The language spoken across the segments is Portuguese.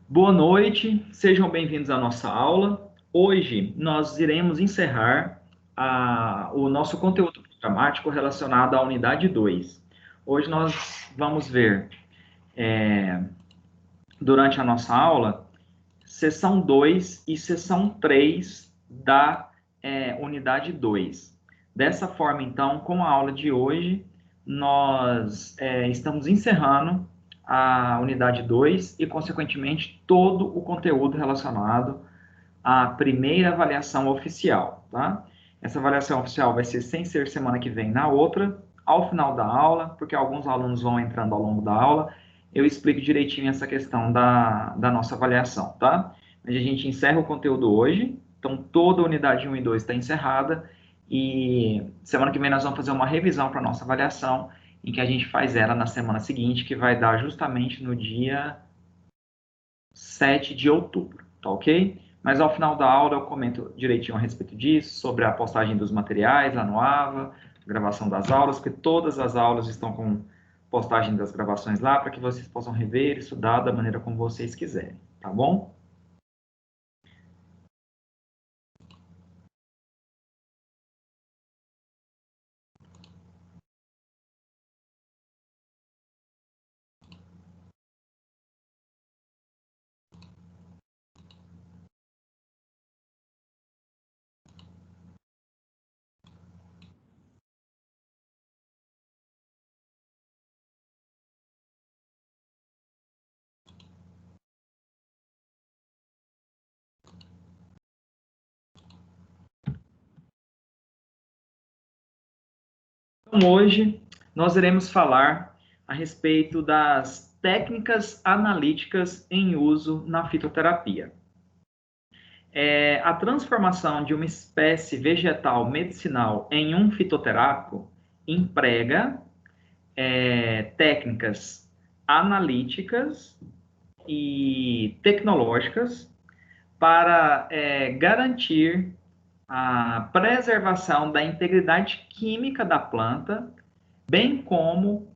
Boa noite, sejam bem-vindos à nossa aula. Hoje nós iremos encerrar o nosso conteúdo programático relacionado à unidade 2. Hoje nós vamos ver, durante a nossa aula, seção 2 e seção 3 da unidade 2. Dessa forma, então, com a aula de hoje, nós estamos encerrando a unidade 2 e, consequentemente, todo o conteúdo relacionado à primeira avaliação oficial, tá? Essa avaliação oficial vai ser sem ser semana que vem, na outra, ao final da aula, porque alguns alunos vão entrando ao longo da aula, eu explico direitinho essa questão da nossa avaliação, tá? A gente encerra o conteúdo hoje, então toda a unidade 1 e 2 está encerrada, e semana que vem nós vamos fazer uma revisão para a nossa avaliação, em que a gente faz ela na semana seguinte, que vai dar justamente no dia 7 de outubro, tá ok? Mas ao final da aula eu comento direitinho a respeito disso, sobre a postagem dos materiais lá no AVA, gravação das aulas, porque todas as aulas estão com postagem das gravações lá, para que vocês possam rever e estudar da maneira como vocês quiserem, tá bom? Então, hoje nós iremos falar a respeito das técnicas analíticas em uso na fitoterapia. A transformação de uma espécie vegetal medicinal em um fitoterápico emprega técnicas analíticas e tecnológicas para garantir a preservação da integridade química da planta, bem como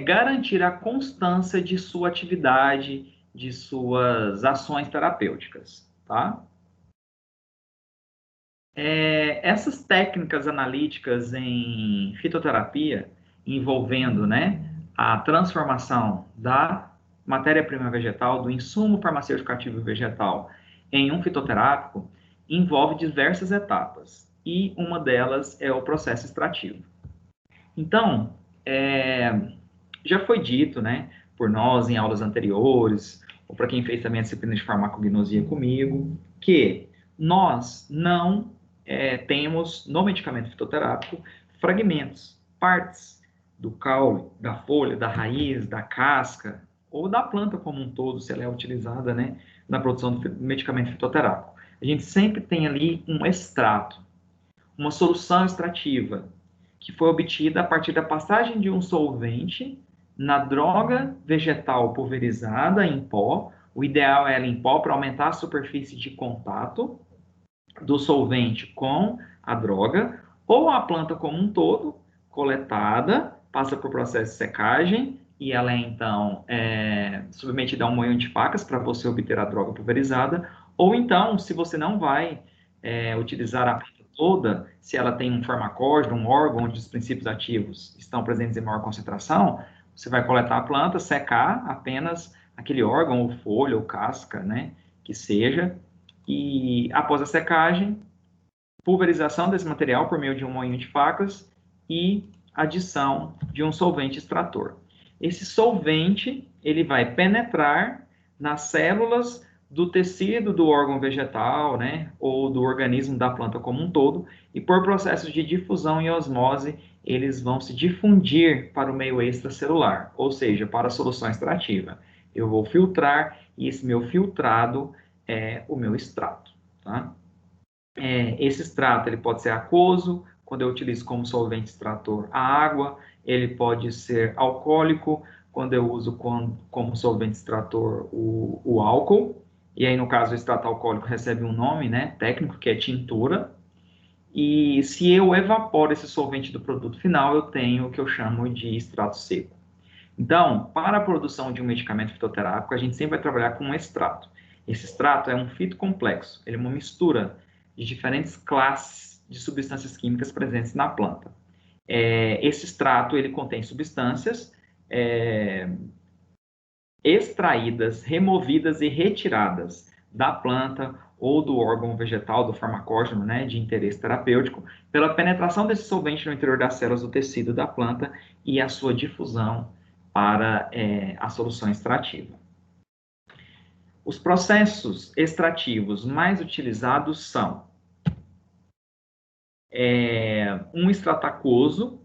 garantir a constância de sua atividade, de suas ações terapêuticas, tá? Essas técnicas analíticas em fitoterapia, envolvendo, né, a transformação da matéria-prima vegetal, do insumo farmacêutico ativo vegetal, em um fitoterápico, envolve diversas etapas, e uma delas é o processo extrativo. Então, já foi dito, né, por nós em aulas anteriores, ou para quem fez também a disciplina de farmacognosia comigo, que nós não temos no medicamento fitoterápico fragmentos, partes do caule, da folha, da raiz, da casca, ou da planta como um todo, se ela é utilizada, né, na produção do medicamento fitoterápico. A gente sempre tem ali um extrato, uma solução extrativa, que foi obtida a partir da passagem de um solvente na droga vegetal pulverizada em pó. O ideal é ela em pó para aumentar a superfície de contato do solvente com a droga, ou a planta como um todo, coletada, passa por processo de secagem, e ela é então submetida a um moinho de facas para você obter a droga pulverizada, ou então, se você não vai utilizar a planta toda, se ela tem um farmacógeno, um órgão onde os princípios ativos estão presentes em maior concentração, você vai coletar a planta, secar apenas aquele órgão, ou folha, ou casca, né, que seja, e após a secagem, pulverização desse material por meio de um moinho de facas e adição de um solvente extrator. Esse solvente, ele vai penetrar nas células do tecido do órgão vegetal, né, ou do organismo da planta como um todo, e por processos de difusão e osmose, eles vão se difundir para o meio extracelular, ou seja, para a solução extrativa. Eu vou filtrar, e esse meu filtrado é o meu extrato, tá? Esse extrato ele pode ser aquoso, quando eu utilizo como solvente extrator a água, ele pode ser alcoólico, quando eu uso como solvente extrator o álcool, e aí no caso o extrato alcoólico recebe um nome, né, técnico, que é tintura, e se eu evaporo esse solvente do produto final, eu tenho o que eu chamo de extrato seco. Então, para a produção de um medicamento fitoterápico, a gente sempre vai trabalhar com um extrato. Esse extrato é um fitocomplexo, ele é uma mistura de diferentes classes de substâncias químicas presentes na planta. Esse extrato, ele contém substâncias extraídas, removidas e retiradas da planta ou do órgão vegetal, do farmacógeno, né, de interesse terapêutico, pela penetração desse solvente no interior das células do tecido da planta e a sua difusão para a solução extrativa. Os processos extrativos mais utilizados são um extrato aquoso,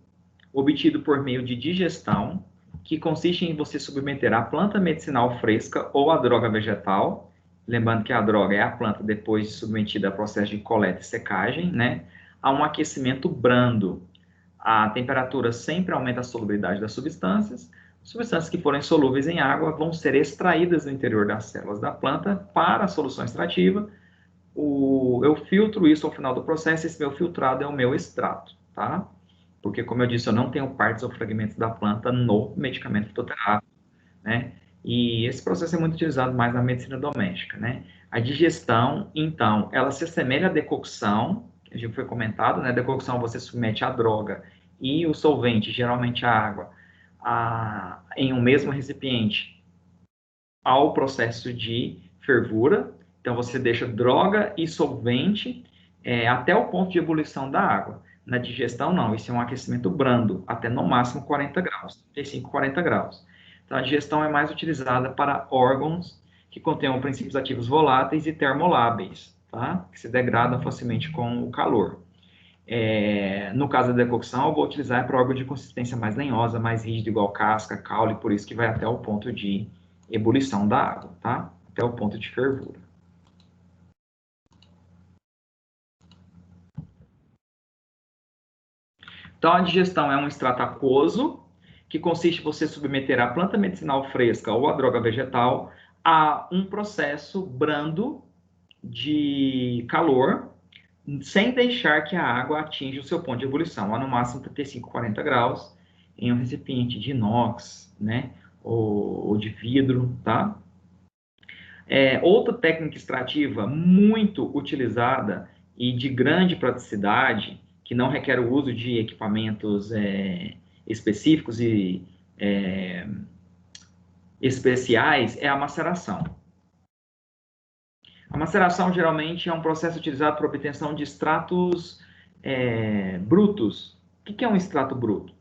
obtido por meio de digestão, que consiste em você submeter a planta medicinal fresca ou a droga vegetal, lembrando que a droga é a planta depois de submetida a processo de coleta e secagem, né, a um aquecimento brando. A temperatura sempre aumenta a solubilidade das substâncias. Substâncias que forem solúveis em água vão ser extraídas do interior das células da planta para a solução extrativa. Eu filtro isso ao final do processo, esse meu filtrado é o meu extrato, tá? Porque, como eu disse, eu não tenho partes ou fragmentos da planta no medicamento fitoterápico, né? E esse processo é muito utilizado mais na medicina doméstica, né? A digestão, então, ela se assemelha à decocção, que já foi comentado, né? A decocção, você submete a droga e o solvente, geralmente a água, em um mesmo recipiente, ao processo de fervura. Então, você deixa droga e solvente até o ponto de ebulição da água. Na digestão, não. Isso é um aquecimento brando, até no máximo 40 graus, 35, 40 graus. Então, a digestão é mais utilizada para órgãos que contenham princípios ativos voláteis e termoláveis, tá? Que se degradam facilmente com o calor. No caso da decocção, eu vou utilizar para órgãos de consistência mais lenhosa, mais rígido, igual casca, caule, por isso que vai até o ponto de ebulição da água, tá? Até o ponto de fervura. Então, a digestão é um extrato aquoso, que consiste em você submeter a planta medicinal fresca ou a droga vegetal a um processo brando de calor, sem deixar que a água atinja o seu ponto de ebulição, lá no máximo 35, 40 graus, em um recipiente de inox, né, ou de vidro, tá? Outra técnica extrativa muito utilizada e de grande praticidade, que não requer o uso de equipamentos específicos e especiais, é a maceração. A maceração geralmente é um processo utilizado para obtenção de extratos brutos. O que é um extrato bruto?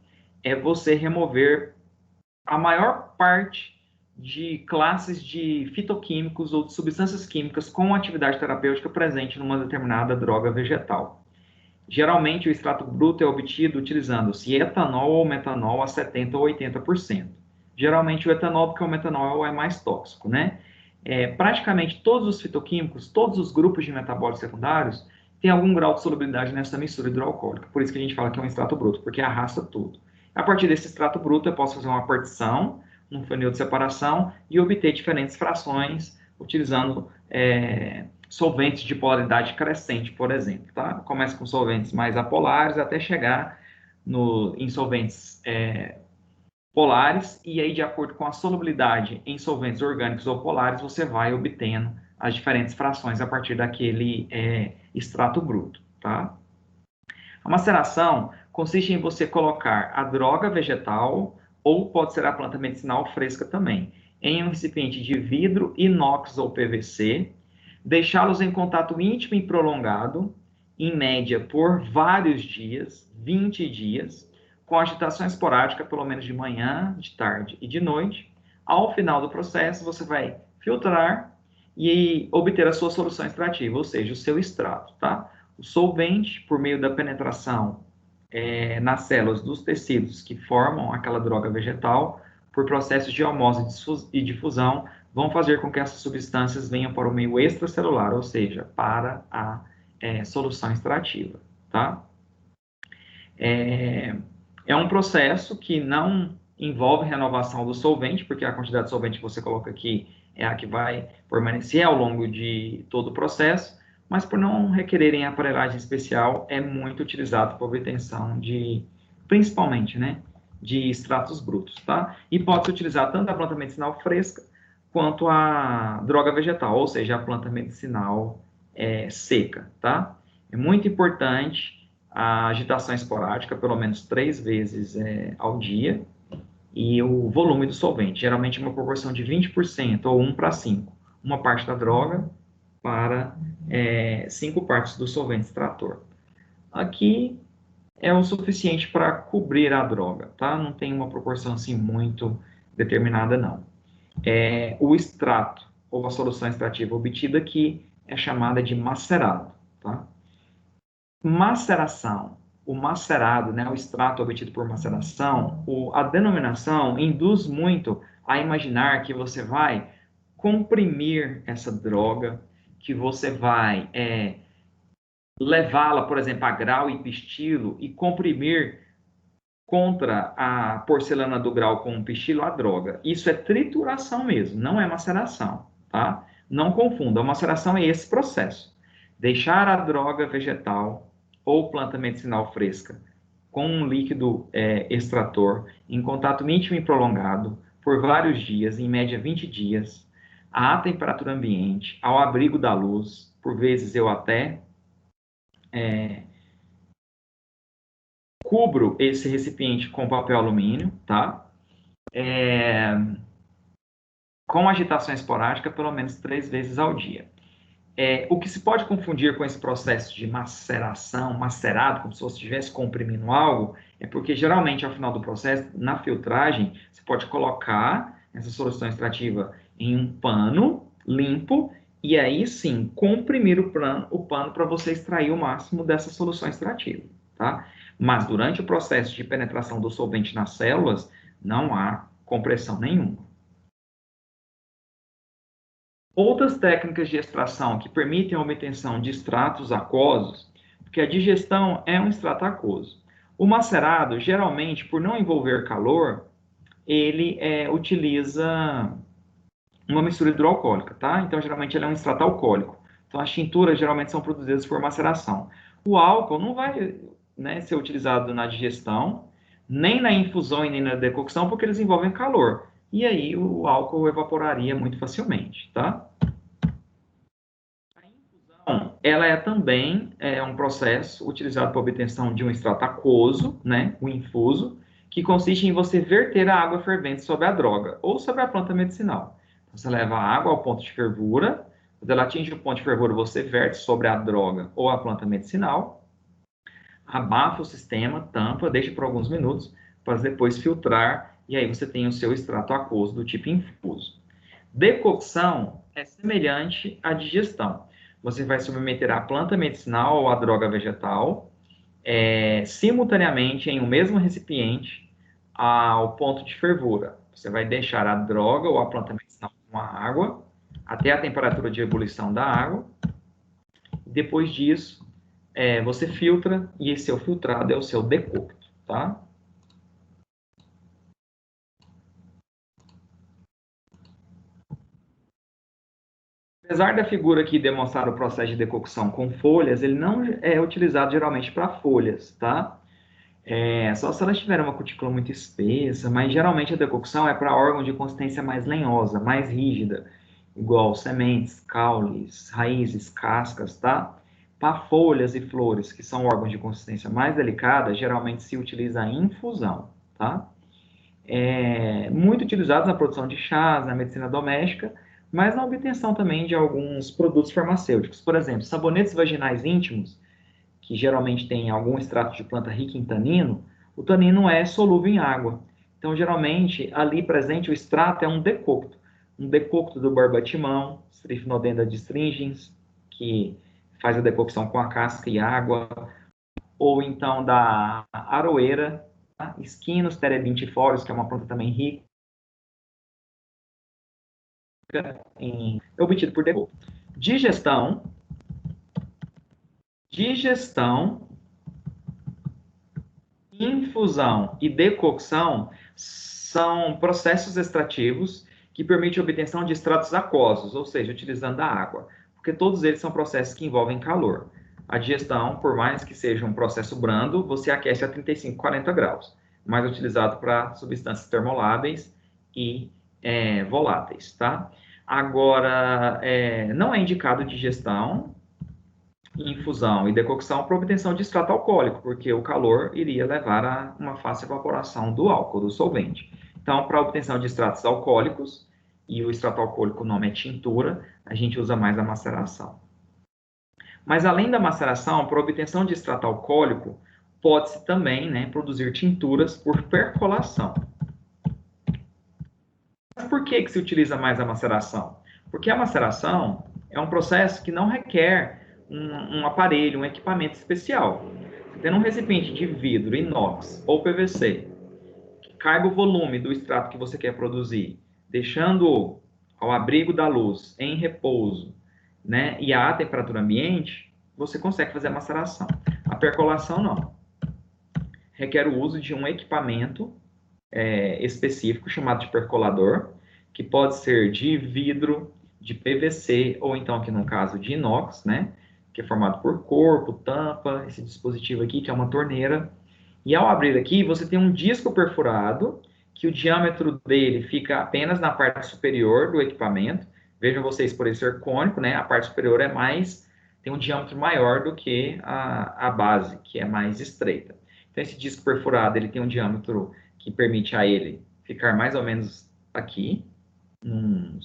É você remover a maior parte de classes de fitoquímicos ou de substâncias químicas com atividade terapêutica presente numa determinada droga vegetal. Geralmente, o extrato bruto é obtido utilizando-se etanol ou metanol a 70% ou 80%. Geralmente, o etanol, porque o metanol é mais tóxico, né? Praticamente todos os fitoquímicos, todos os grupos de metabólicos secundários, têm algum grau de solubilidade nessa mistura hidroalcoólica. Por isso que a gente fala que é um extrato bruto, porque arrasta tudo. A partir desse extrato bruto, eu posso fazer uma partição num funil de separação e obter diferentes frações utilizando solventes de polaridade crescente, por exemplo. Tá? Começa com solventes mais apolares até chegar em solventes polares, e aí, de acordo com a solubilidade em solventes orgânicos ou polares, você vai obtendo as diferentes frações a partir daquele extrato bruto. Tá? A maceração consiste em você colocar a droga vegetal, ou pode ser a planta medicinal fresca também, em um recipiente de vidro, inox ou PVC, deixá-los em contato íntimo e prolongado, em média por vários dias, 20 dias, com agitação esporádica, pelo menos de manhã, de tarde e de noite. Ao final do processo, você vai filtrar e obter a sua solução extrativa, ou seja, o seu extrato, tá? O solvente, por meio da penetração nas células dos tecidos que formam aquela droga vegetal, por processos de osmose e difusão, vão fazer com que essas substâncias venham para o meio extracelular, ou seja, para a solução extrativa, tá? É um processo que não envolve renovação do solvente, porque a quantidade de solvente que você coloca aqui é a que vai permanecer ao longo de todo o processo, mas por não requererem aparelhagem especial, é muito utilizado para obtenção principalmente, né, de extratos brutos, tá? E pode-se utilizar tanto a planta medicinal fresca quanto a droga vegetal, ou seja, a planta medicinal seca, tá? É muito importante a agitação esporádica, pelo menos 3 vezes ao dia, e o volume do solvente, geralmente uma proporção de 20% ou 1:5. Uma parte da droga para 5 partes do solvente extrator. Aqui é o suficiente para cobrir a droga, tá? Não tem uma proporção assim muito determinada, não. O extrato ou a solução extrativa obtida aqui é chamada de macerado, tá? Maceração. O macerado, né, o extrato obtido por maceração, a denominação induz muito a imaginar que você vai comprimir essa droga, que você vai levá-la, por exemplo, a grau e pistilo e comprimir contra a porcelana do grau com o pistilo a droga. Isso é trituração mesmo, não é maceração, tá? Não confunda, a maceração é esse processo. Deixar a droga vegetal ou planta medicinal fresca com um líquido extrator em contato íntimo e prolongado por vários dias, em média 20 dias, à temperatura ambiente, ao abrigo da luz, por vezes eu até cubro esse recipiente com papel alumínio, tá? Com agitação esporádica, pelo menos 3 vezes ao dia. O que se pode confundir com esse processo de maceração, macerado, como se você estivesse comprimindo algo, é porque geralmente ao final do processo, na filtragem, você pode colocar essa solução extrativa em um pano limpo e aí sim comprimir o pano para você extrair o máximo dessa solução extrativa, tá? Mas durante o processo de penetração do solvente nas células, não há compressão nenhuma. Outras técnicas de extração que permitem a obtenção de extratos aquosos, porque a digestão é um extrato aquoso. O macerado, geralmente, por não envolver calor, ele utiliza uma mistura hidroalcoólica, tá? Então, geralmente, ele é um extrato alcoólico. Então, as tinturas geralmente são produzidas por maceração. O álcool não vai ser utilizado na digestão, nem na infusão e nem na decocção, porque eles envolvem calor. E aí, o álcool evaporaria muito facilmente, tá? Ela é também um processo utilizado para a obtenção de um extrato aquoso, né, o infuso, que consiste em você verter a água fervente sobre a droga ou sobre a planta medicinal. Você leva a água ao ponto de fervura, quando ela atinge o ponto de fervura, você verte sobre a droga ou a planta medicinal, abafa o sistema, tampa, deixa por alguns minutos, para depois filtrar, e aí você tem o seu extrato aquoso do tipo infuso. Decocção é semelhante à digestão. Você vai submeter a planta medicinal ou a droga vegetal simultaneamente em um mesmo recipiente ao ponto de fervura. Você vai deixar a droga ou a planta medicinal com a água até a temperatura de ebulição da água. Depois disso, você filtra e esse seu filtrado é o seu decocto, tá? Apesar da figura aqui demonstrar o processo de decocção com folhas, ele não é utilizado geralmente para folhas, tá? Só se elas tiverem uma cutícula muito espessa, mas geralmente a decocção é para órgãos de consistência mais lenhosa, mais rígida, igual sementes, caules, raízes, cascas, tá? Para folhas e flores, que são órgãos de consistência mais delicada, geralmente se utiliza a infusão, tá? Muito utilizados na produção de chás, na medicina doméstica, mas na obtenção também de alguns produtos farmacêuticos. Por exemplo, sabonetes vaginais íntimos, que geralmente tem algum extrato de planta rica em tanino, o tanino é solúvel em água. Então, geralmente, ali presente o extrato é um decocto do barbatimão, Strychnodenta distringens, que faz a decocção com a casca e água, ou então da aroeira, tá? Esquinos terebintiforos, que é uma planta também rica é obtido por decocto. Digestão, infusão e decocção são processos extrativos que permitem a obtenção de extratos aquosos, ou seja, utilizando a água, porque todos eles são processos que envolvem calor. A digestão, por mais que seja um processo brando, você aquece a 35, 40 graus. mais utilizado para substâncias termoláveis e voláteis, tá? Agora, não é indicado digestão, infusão e decocção para obtenção de extrato alcoólico, porque o calor iria levar a uma fácil evaporação do álcool, do solvente. Então, para obtenção de extratos alcoólicos, e o extrato alcoólico, o nome é tintura, a gente usa mais a maceração. Mas além da maceração, para obtenção de extrato alcoólico, pode-se também, né, produzir tinturas por percolação. Mas por que se utiliza mais a maceração? Porque a maceração é um processo que não requer um aparelho, um equipamento especial. Tendo um recipiente de vidro, inox ou PVC, que caiba o volume do extrato que você quer produzir, deixando ao abrigo da luz, em repouso, né, e à temperatura ambiente, você consegue fazer a maceração. A percolação não. Requer o uso de um equipamento específico chamado de percolador, que pode ser de vidro, de PVC, ou então, aqui no caso, de inox, né, que é formado por corpo, tampa, esse dispositivo aqui, que é uma torneira. E ao abrir aqui, você tem um disco perfurado, que o diâmetro dele fica apenas na parte superior do equipamento. Vejam vocês, por ele ser cônico, né, a parte superior tem um diâmetro maior do que a base, que é mais estreita. Então, esse disco perfurado, ele tem um diâmetro que permite a ele ficar mais ou menos aqui, um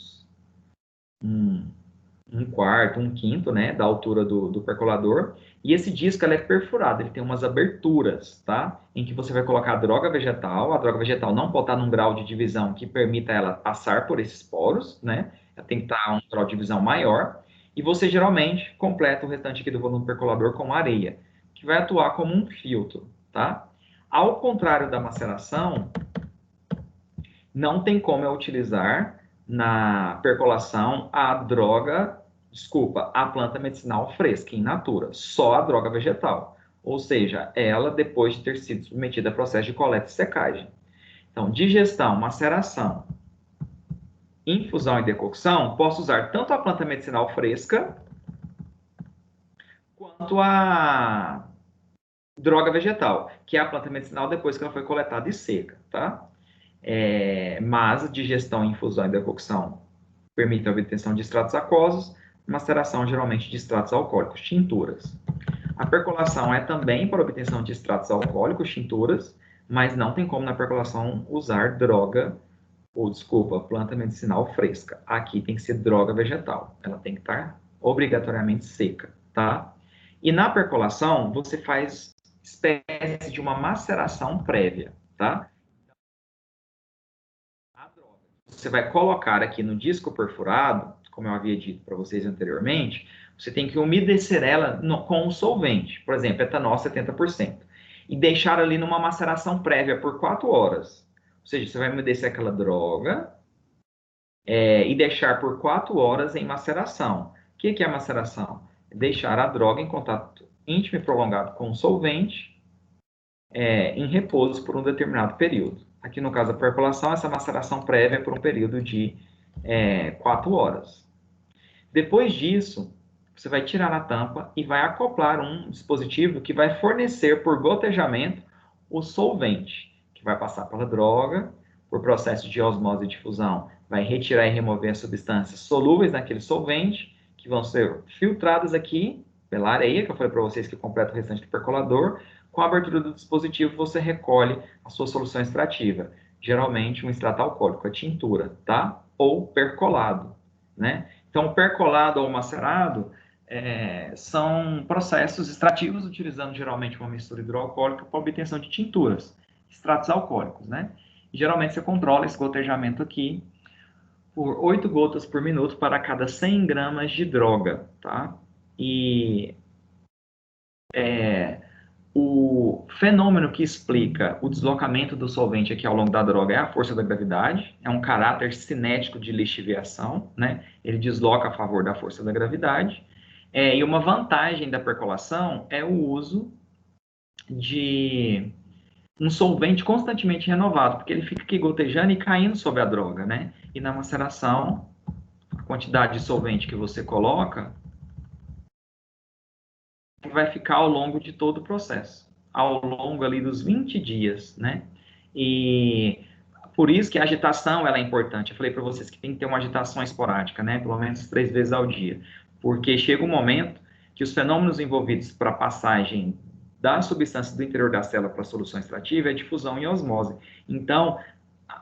quarto, um quinto, né, da altura do percolador. E esse disco é perfurado, ele tem umas aberturas, tá? Em que você vai colocar a droga vegetal. A droga vegetal não pode estar num grau de divisão que permita ela passar por esses poros, né? Ela tem que estar a um grau de divisão maior. E você geralmente completa o restante aqui do volume percolador com areia, que vai atuar como um filtro, tá? Ao contrário da maceração, não tem como eu utilizar na percolação a planta medicinal fresca, in natura, só a droga vegetal. Ou seja, ela depois de ter sido submetida a processo de coleta e secagem. Então, digestão, maceração, infusão e decocção, posso usar tanto a planta medicinal fresca quanto a droga vegetal, que é a planta medicinal depois que ela foi coletada e seca, tá? Mas a digestão, infusão e decocção permitem a obtenção de extratos aquosos, maceração geralmente de extratos alcoólicos, tinturas. A percolação é também para obtenção de extratos alcoólicos, tinturas, mas não tem como na percolação usar planta medicinal fresca. Aqui tem que ser droga vegetal. Ela tem que estar obrigatoriamente seca, tá? E na percolação, você faz espécie de uma maceração prévia, tá? A droga você vai colocar aqui no disco perfurado, como eu havia dito para vocês anteriormente, você tem que umedecer ela com um solvente, por exemplo, etanol 70%, e deixar ali numa maceração prévia por 4 horas. Ou seja, você vai umedecer aquela droga e deixar por 4 horas em maceração. O que é a maceração? Deixar a droga em contato íntimo e prolongado com o solvente, em repouso por um determinado período. Aqui no caso da percolação, essa maceração prévia é por um período de 4 horas. Depois disso, você vai tirar a tampa e vai acoplar um dispositivo que vai fornecer por gotejamento o solvente, que vai passar pela droga, por processo de osmose e difusão, vai retirar e remover as substâncias solúveis naquele solvente, que vão ser filtradas aqui pela areia, que eu falei para vocês que completa o restante do percolador. Com a abertura do dispositivo, você recolhe a sua solução extrativa, geralmente um extrato alcoólico, a tintura, tá? Ou percolado, né? Então, percolado ou macerado são processos extrativos utilizando geralmente uma mistura hidroalcoólica para obtenção de tinturas, extratos alcoólicos, né? E, geralmente você controla esse gotejamento aqui por 8 gotas por minuto para cada 100 gramas de droga, tá? E o fenômeno que explica o deslocamento do solvente aqui ao longo da droga é a força da gravidade, é um caráter cinético de lixiviação, né? Ele desloca a favor da força da gravidade. E uma vantagem da percolação é o uso de um solvente constantemente renovado, porque ele fica aqui gotejando e caindo sobre a droga, né? E na maceração, a quantidade de solvente que você coloca vai ficar ao longo de todo o processo, ao longo ali dos 20 dias, né? E por isso que a agitação ela é importante. Eu falei para vocês que tem que ter uma agitação esporádica, né? Pelo menos 3 vezes ao dia. Porque chega um momento que os fenômenos envolvidos para a passagem da substância do interior da célula para a solução extrativa é difusão e osmose. Então,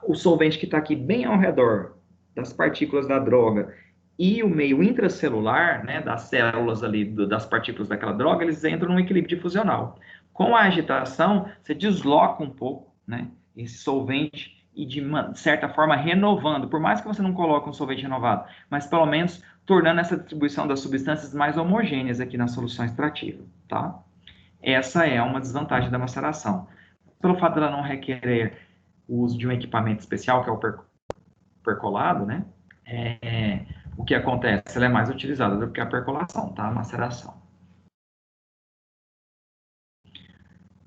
o solvente que está aqui bem ao redor das partículas da droga e o meio intracelular, né, das células ali, das partículas daquela droga, eles entram num equilíbrio difusional. Com a agitação, você desloca um pouco, né, esse solvente e, de certa forma, renovando, por mais que você não coloque um solvente renovado, mas pelo menos tornando essa distribuição das substâncias mais homogêneas aqui na solução extrativa, tá? Essa é uma desvantagem da maceração. Pelo fato dela não requerer o uso de um equipamento especial, que é o percolado, né? O que acontece? Ela é mais utilizada do que a percolação, tá? A maceração.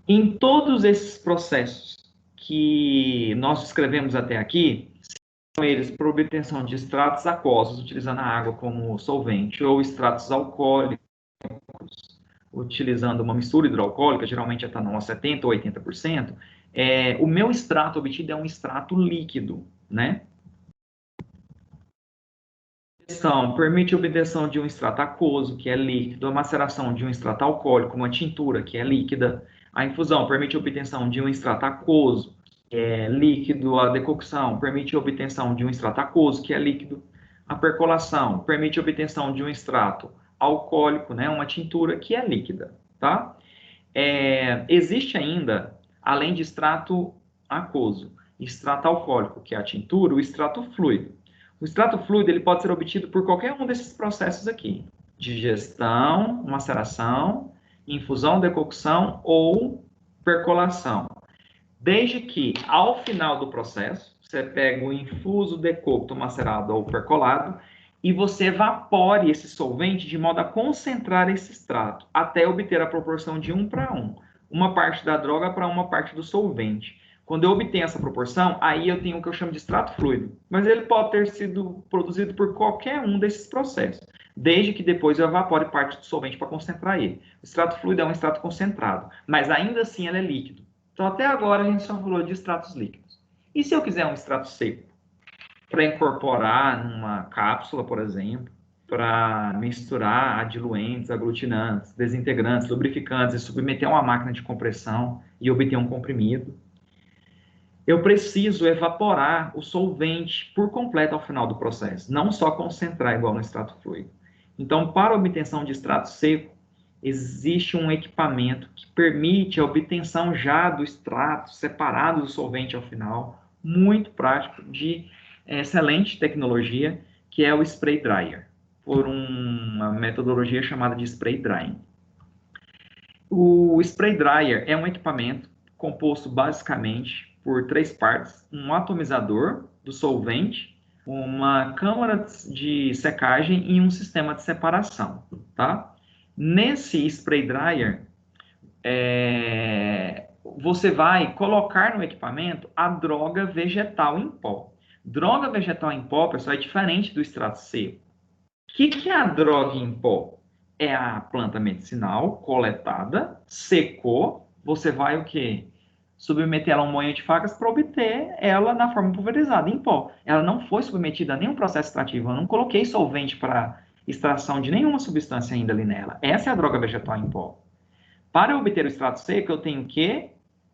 Em todos esses processos que nós descrevemos até aqui, são eles por obtenção de extratos aquosos, utilizando a água como solvente, ou extratos alcoólicos, utilizando uma mistura hidroalcoólica, geralmente etanol a 70% ou 80%, o meu extrato obtido é um extrato líquido, né? Permite a obtenção de um extrato aquoso, que é líquido, a maceração de um extrato alcoólico, uma tintura, que é líquida, a infusão permite a obtenção de um extrato aquoso, que é líquido, a decocção permite a obtenção de um extrato aquoso, que é líquido, a percolação permite a obtenção de um extrato alcoólico, né, uma tintura, que é líquida, tá? Existe ainda, além de extrato aquoso, extrato alcoólico, que é a tintura, o extrato fluido. O extrato fluido ele pode ser obtido por qualquer um desses processos aqui: digestão, maceração, infusão, decocção ou percolação. Desde que, ao final do processo, você pega o infuso, decocto, macerado ou percolado e você evapore esse solvente de modo a concentrar esse extrato, até obter a proporção de 1 para 1. Uma parte da droga para uma parte do solvente. Quando eu obtenho essa proporção, aí eu tenho o que eu chamo de extrato fluido. Mas ele pode ter sido produzido por qualquer um desses processos, desde que depois eu evapore parte do solvente para concentrar ele. O extrato fluido é um extrato concentrado, mas ainda assim ele é líquido. Então, até agora, a gente só falou de extratos líquidos. E se eu quiser um extrato seco? Para incorporar numa cápsula, por exemplo, para misturar a diluentes, aglutinantes, desintegrantes, lubrificantes e submeter a uma máquina de compressão e obter um comprimido. Eu preciso evaporar o solvente por completo ao final do processo, não só concentrar igual no extrato fluido. Então, para a obtenção de extrato seco, existe um equipamento que permite a obtenção já do extrato separado do solvente ao final, muito prático, de excelente tecnologia, que é o spray dryer, por uma metodologia chamada de spray drying. O spray dryer é um equipamento composto basicamente por 3 partes: um atomizador do solvente, uma câmara de secagem e um sistema de separação, tá? Nesse spray dryer, você vai colocar no equipamento a droga vegetal em pó. Droga vegetal em pó, pessoal, é diferente do extrato seco. O que é a droga em pó? É a planta medicinal coletada, secou, você vai o quê? Submeter ela a um moinho de facas para obter ela na forma pulverizada, em pó. Ela não foi submetida a nenhum processo extrativo, eu não coloquei solvente para extração de nenhuma substância ainda ali nela. Essa é a droga vegetal em pó. Para obter o extrato seco, eu tenho que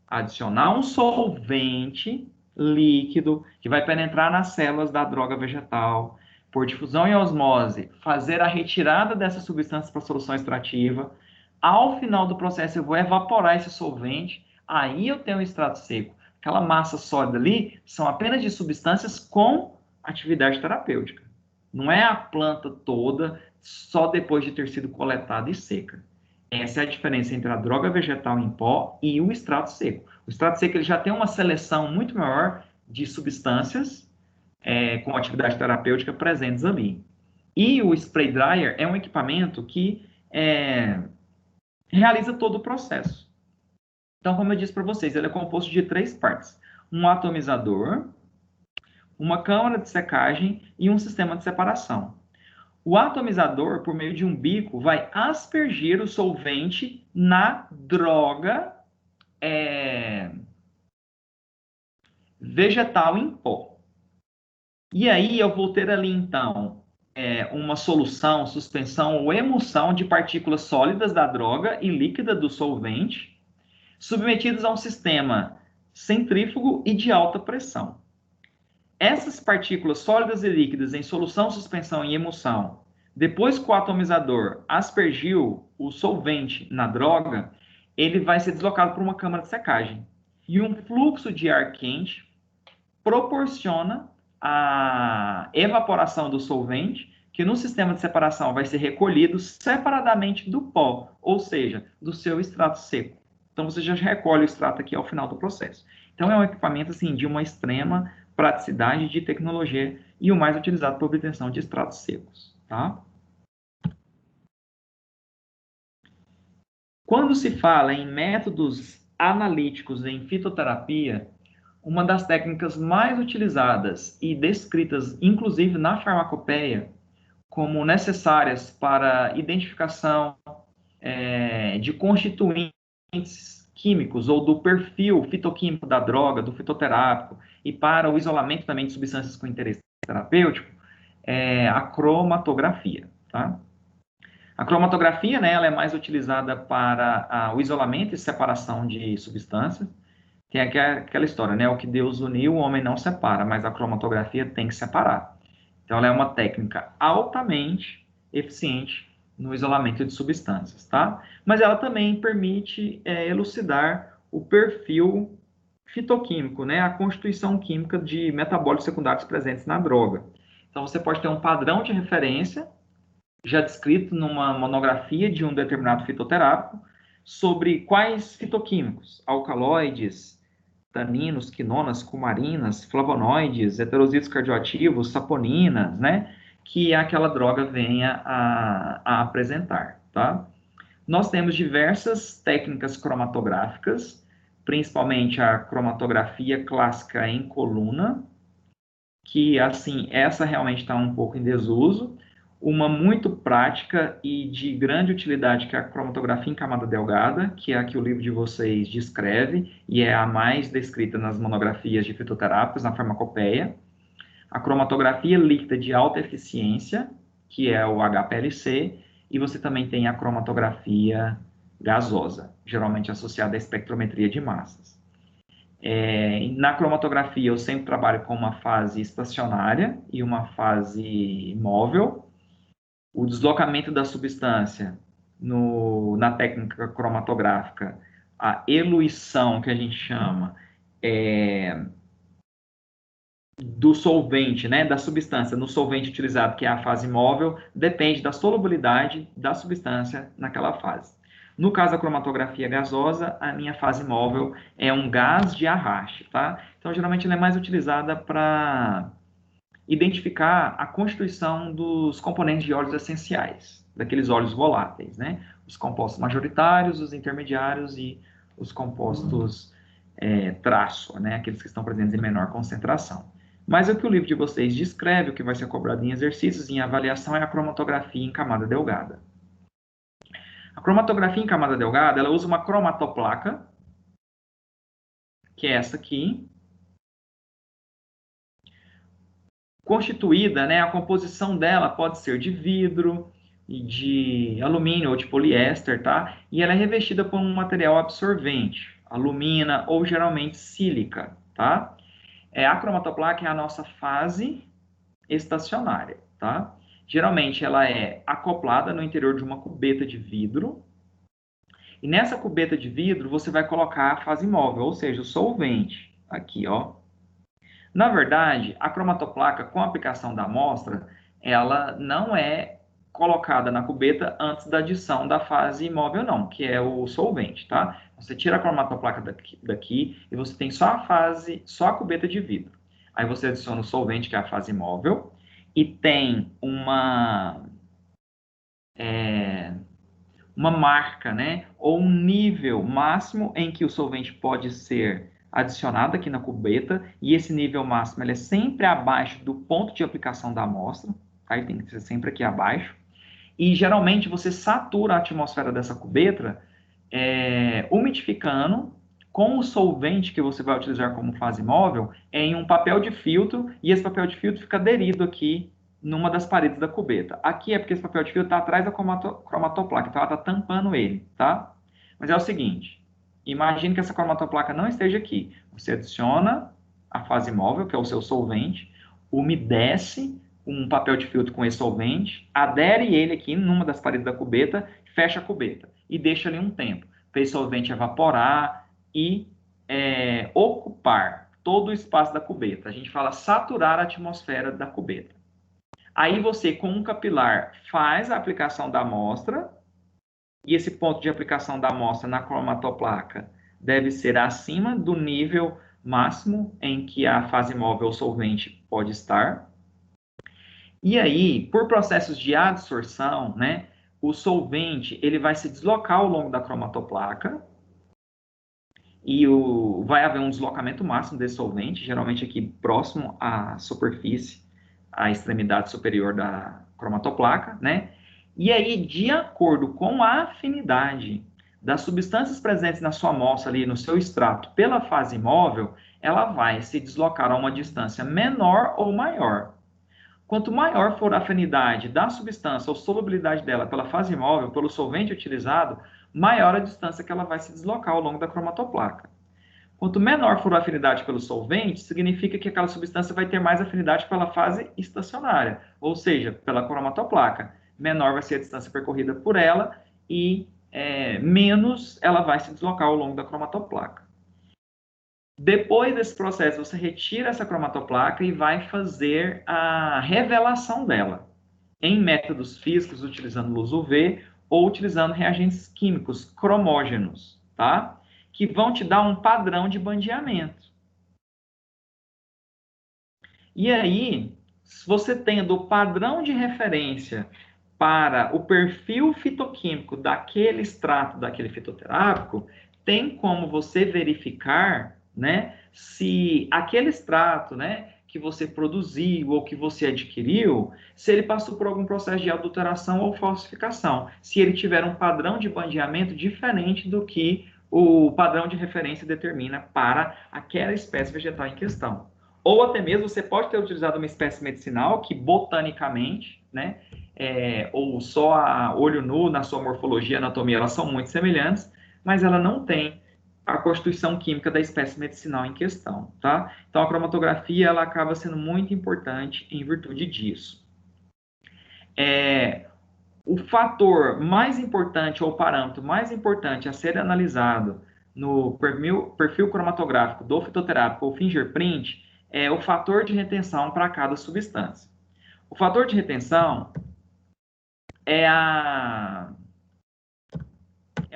adicionar um solvente líquido que vai penetrar nas células da droga vegetal, por difusão e osmose, fazer a retirada dessas substâncias para a solução extrativa. Ao final do processo, eu vou evaporar esse solvente, aí eu tenho o extrato seco. Aquela massa sólida ali são apenas de substâncias com atividade terapêutica. Não é a planta toda só depois de ter sido coletada e seca. Essa é a diferença entre a droga vegetal em pó e o extrato seco. O extrato seco ele já tem uma seleção muito maior de substâncias com atividade terapêutica presentes ali. E o spray dryer é um equipamento que realiza todo o processo. Então, como eu disse para vocês, ele é composto de 3 partes: um atomizador, uma câmara de secagem e um sistema de separação. O atomizador, por meio de um bico, vai aspergir o solvente na droga vegetal em pó. E aí eu vou ter ali, então, uma solução, suspensão ou emulsão de partículas sólidas da droga e líquida do solvente, submetidos a um sistema centrífugo e de alta pressão. Essas partículas sólidas e líquidas em solução, suspensão e emulsão, depois que o atomizador aspergiu o solvente na droga, ele vai ser deslocado para uma câmara de secagem. E um fluxo de ar quente proporciona a evaporação do solvente, que no sistema de separação vai ser recolhido separadamente do pó, ou seja, do seu extrato seco. Então você já recolhe o extrato aqui ao final do processo. Então é um equipamento assim de uma extrema praticidade de tecnologia e o mais utilizado para obtenção de extratos secos, tá? Quando se fala em métodos analíticos em fitoterapia, uma das técnicas mais utilizadas e descritas, inclusive na farmacopeia, como necessárias para identificação de constituintes químicos ou do perfil fitoquímico da droga, do fitoterápico, e para o isolamento também de substâncias com interesse terapêutico, é a cromatografia, tá? A cromatografia, né, ela é mais utilizada para o isolamento e separação de substâncias. Tem aquela história, né? O que Deus uniu, o homem não separa, mas a cromatografia tem que separar. Então, ela é uma técnica altamente eficiente no isolamento de substâncias, tá? Mas ela também permite elucidar o perfil fitoquímico, né? A constituição química de metabólitos secundários presentes na droga. Então, você pode ter um padrão de referência já descrito numa monografia de um determinado fitoterápico sobre quais fitoquímicos, alcaloides, taninos, quinonas, cumarinas, flavonoides, heterosídeos cardioativos, saponinas, né, que aquela droga venha a apresentar, tá? Nós temos diversas técnicas cromatográficas, principalmente a cromatografia clássica em coluna, que, assim, essa realmente está um pouco em desuso. Uma muito prática e de grande utilidade, que é a cromatografia em camada delgada, que é a que o livro de vocês descreve, e é a mais descrita nas monografias de fitoterápicos, na farmacopeia. A cromatografia líquida de alta eficiência, que é o HPLC, e você também tem a cromatografia gasosa, geralmente associada à espectrometria de massas. Na cromatografia, eu sempre trabalho com uma fase estacionária e uma fase móvel. O deslocamento da substância na técnica cromatográfica, a eluição, que a gente chama, do solvente, né, da substância no solvente utilizado, que é a fase móvel, depende da solubilidade da substância naquela fase. No caso da cromatografia gasosa, a minha fase móvel é um gás de arraste, tá? Então, geralmente, ela é mais utilizada para identificar a constituição dos componentes de óleos essenciais, daqueles óleos voláteis, né? Os compostos majoritários, os intermediários e os compostos traço, né? Aqueles que estão presentes em menor concentração. Mas o que o livro de vocês descreve, o que vai ser cobrado em exercícios, em avaliação, é a cromatografia em camada delgada. A cromatografia em camada delgada, ela usa uma cromatoplaca, que é essa aqui, constituída, né, a composição dela pode ser de vidro, de alumínio ou de poliéster, tá? E ela é revestida por um material absorvente, alumina ou geralmente sílica, tá? A cromatoplaca é a nossa fase estacionária, tá? Geralmente ela é acoplada no interior de uma cubeta de vidro, e nessa cubeta de vidro você vai colocar a fase móvel, ou seja, o solvente, aqui, ó. Na verdade, a cromatoplaca, com a aplicação da amostra, ela não é colocada na cubeta antes da adição da fase imóvel, não, que é o solvente, tá? Você tira a cromatoplaca daqui e você tem só a cubeta de vidro. Aí você adiciona o solvente, que é a fase imóvel, e tem uma marca, né, ou um nível máximo em que o solvente pode ser adicionado aqui na cubeta, e esse nível máximo ele é sempre abaixo do ponto de aplicação da amostra, tá? Ele tem que ser sempre aqui abaixo, e geralmente você satura a atmosfera dessa cubeta umidificando com o solvente que você vai utilizar como fase móvel é em um papel de filtro, e esse papel de filtro fica aderido aqui numa das paredes da cubeta. Aqui é porque esse papel de filtro está atrás da cromatoplaca, então ela está tampando ele, tá? Mas é o seguinte, imagine que essa cromatoplaca não esteja aqui. Você adiciona a fase móvel, que é o seu solvente, umedece um papel de filtro com esse solvente, adere ele aqui numa das paredes da cubeta, fecha a cubeta e deixa ali um tempo, para esse solvente evaporar e ocupar todo o espaço da cubeta. A gente fala saturar a atmosfera da cubeta. Aí você, com um capilar, faz a aplicação da amostra, e esse ponto de aplicação da amostra na cromatoplaca deve ser acima do nível máximo em que a fase móvel solvente pode estar. E aí, por processos de adsorção, né, o solvente ele vai se deslocar ao longo da cromatoplaca e vai haver um deslocamento máximo desse solvente, geralmente aqui próximo à superfície, à extremidade superior da cromatoplaca, né? E aí, de acordo com a afinidade das substâncias presentes na sua amostra ali, no seu extrato, pela fase móvel, ela vai se deslocar a uma distância menor ou maior. Quanto maior for a afinidade da substância ou solubilidade dela pela fase móvel, pelo solvente utilizado, maior a distância que ela vai se deslocar ao longo da cromatoplaca. Quanto menor for a afinidade pelo solvente, significa que aquela substância vai ter mais afinidade pela fase estacionária, ou seja, pela cromatoplaca. Menor vai ser a distância percorrida por ela e menos ela vai se deslocar ao longo da cromatoplaca. Depois desse processo, você retira essa cromatoplaca e vai fazer a revelação dela em métodos físicos, utilizando luz UV ou utilizando reagentes químicos cromógenos, tá? Que vão te dar um padrão de bandeamento. E aí, você tendo o padrão de referência para o perfil fitoquímico daquele extrato, daquele fitoterápico, tem como você verificar, né, se aquele extrato, né, que você produziu ou que você adquiriu, se ele passou por algum processo de adulteração ou falsificação, se ele tiver um padrão de bandeamento diferente do que o padrão de referência determina para aquela espécie vegetal em questão. Ou até mesmo você pode ter utilizado uma espécie medicinal que botanicamente, né, ou só a olho nu na sua morfologia e anatomia, elas são muito semelhantes, mas ela não tem a constituição química da espécie medicinal em questão, tá? Então, a cromatografia, ela acaba sendo muito importante em virtude disso. O fator mais importante, ou o parâmetro mais importante a ser analisado no perfil cromatográfico do fitoterápico ou fingerprint é o fator de retenção para cada substância. O fator de retenção é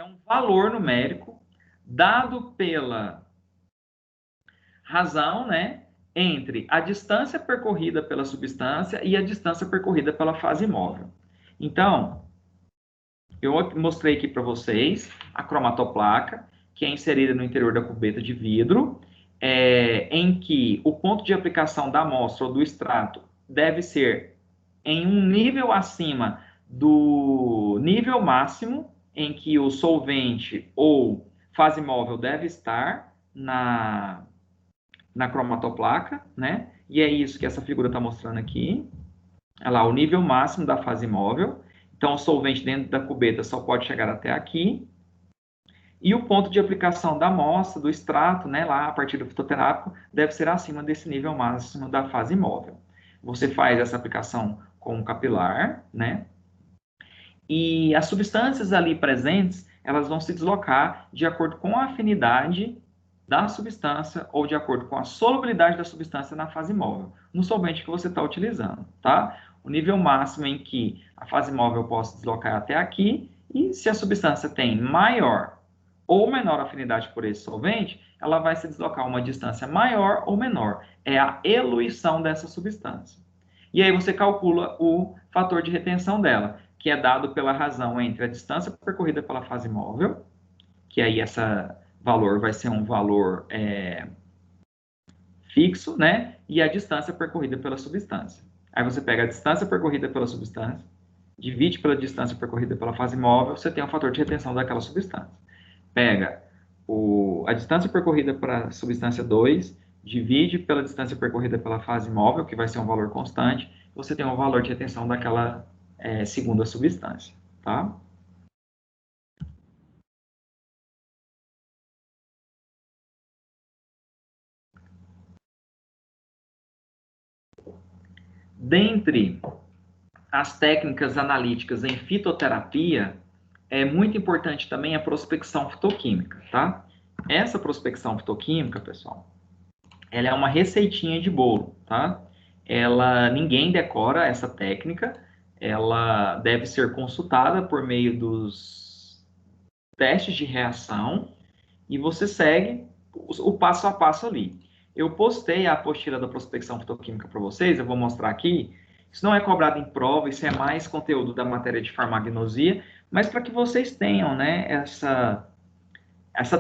um valor numérico dado pela razão, né, entre a distância percorrida pela substância e a distância percorrida pela fase móvel. Então, eu mostrei aqui para vocês a cromatoplaca, que é inserida no interior da cubeta de vidro, em que o ponto de aplicação da amostra ou do extrato deve ser em um nível acima do nível máximo em que o solvente ou fase móvel deve estar na cromatoplaca, né? E é isso que essa figura está mostrando aqui. Olha lá, o nível máximo da fase móvel. Então, o solvente dentro da cubeta só pode chegar até aqui. E o ponto de aplicação da amostra, do extrato, né, lá a partir do fitoterápico, deve ser acima desse nível máximo da fase móvel. Você faz essa aplicação com um capilar, né? E as substâncias ali presentes, elas vão se deslocar de acordo com a afinidade da substância ou de acordo com a solubilidade da substância na fase móvel, no solvente que você está utilizando, tá? O nível máximo em que a fase móvel possa deslocar até aqui, e se a substância tem maior ou menor afinidade por esse solvente, ela vai se deslocar uma distância maior ou menor. É a eluição dessa substância. E aí você calcula o fator de retenção dela, que é dado pela razão entre a distância percorrida pela fase móvel, que aí esse valor vai ser um valor fixo, né? E a distância percorrida pela substância. Aí você pega a distância percorrida pela substância, divide pela distância percorrida pela fase móvel, você tem o fator de retenção daquela substância. Pega a distância percorrida para a substância 2, divide pela distância percorrida pela fase móvel, que vai ser um valor constante, você tem o valor de retenção daquela segunda substância, tá? Dentre as técnicas analíticas em fitoterapia, é muito importante também a prospecção fitoquímica, tá? Essa prospecção fitoquímica, pessoal, ela é uma receitinha de bolo, tá? Ninguém decora essa técnica, ela deve ser consultada por meio dos testes de reação e você segue o passo a passo ali. Eu postei a apostila da prospecção fitoquímica para vocês, eu vou mostrar aqui. Isso não é cobrado em prova, isso é mais conteúdo da matéria de farmacognosia, mas para que vocês tenham, né, essa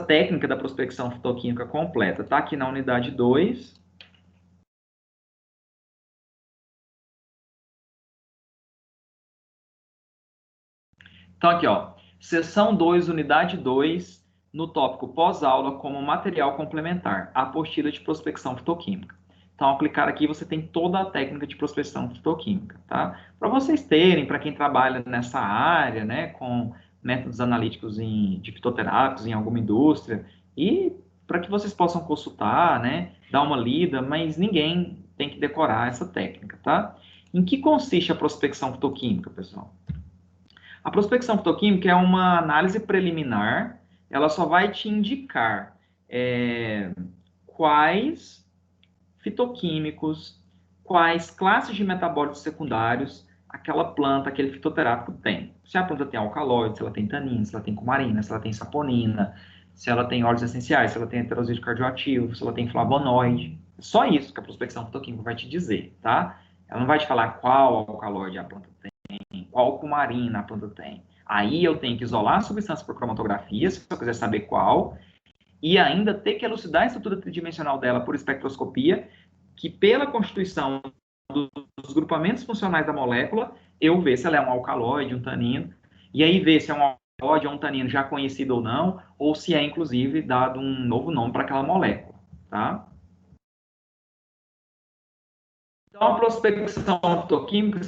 técnica da prospecção fitoquímica completa. Tá aqui na unidade 2. Então aqui, ó, seção 2, unidade 2, no tópico pós-aula como material complementar, a apostila de prospecção fitoquímica. Então, ao clicar aqui, você tem toda a técnica de prospecção fitoquímica, tá? Para vocês terem, para quem trabalha nessa área, né, com métodos analíticos de fitoterápicos em alguma indústria, e para que vocês possam consultar, né, dar uma lida, mas ninguém tem que decorar essa técnica, tá? Em que consiste a prospecção fitoquímica, pessoal? A prospecção fitoquímica é uma análise preliminar, ela só vai te indicar quais fitoquímicos, quais classes de metabólitos secundários aquela planta, aquele fitoterápico tem. Se a planta tem alcaloide, se ela tem tanina, se ela tem cumarina, se ela tem saponina, se ela tem óleos essenciais, se ela tem heterosídeo cardioativo, se ela tem flavonoide. Só isso que a prospecção fitoquímica vai te dizer, tá? Ela não vai te falar qual alcaloide a planta tem, qual cumarina a planta tem. Aí eu tenho que isolar a substância por cromatografia, se eu quiser saber qual, e ainda ter que elucidar a estrutura tridimensional dela por espectroscopia, que pela constituição dos grupamentos funcionais da molécula, eu ver se ela é um alcaloide, um tanino, e aí ver se é um alcaloide ou um tanino já conhecido ou não, ou se é, inclusive, dado um novo nome para aquela molécula, tá? Então, a prospecção fitoquímica,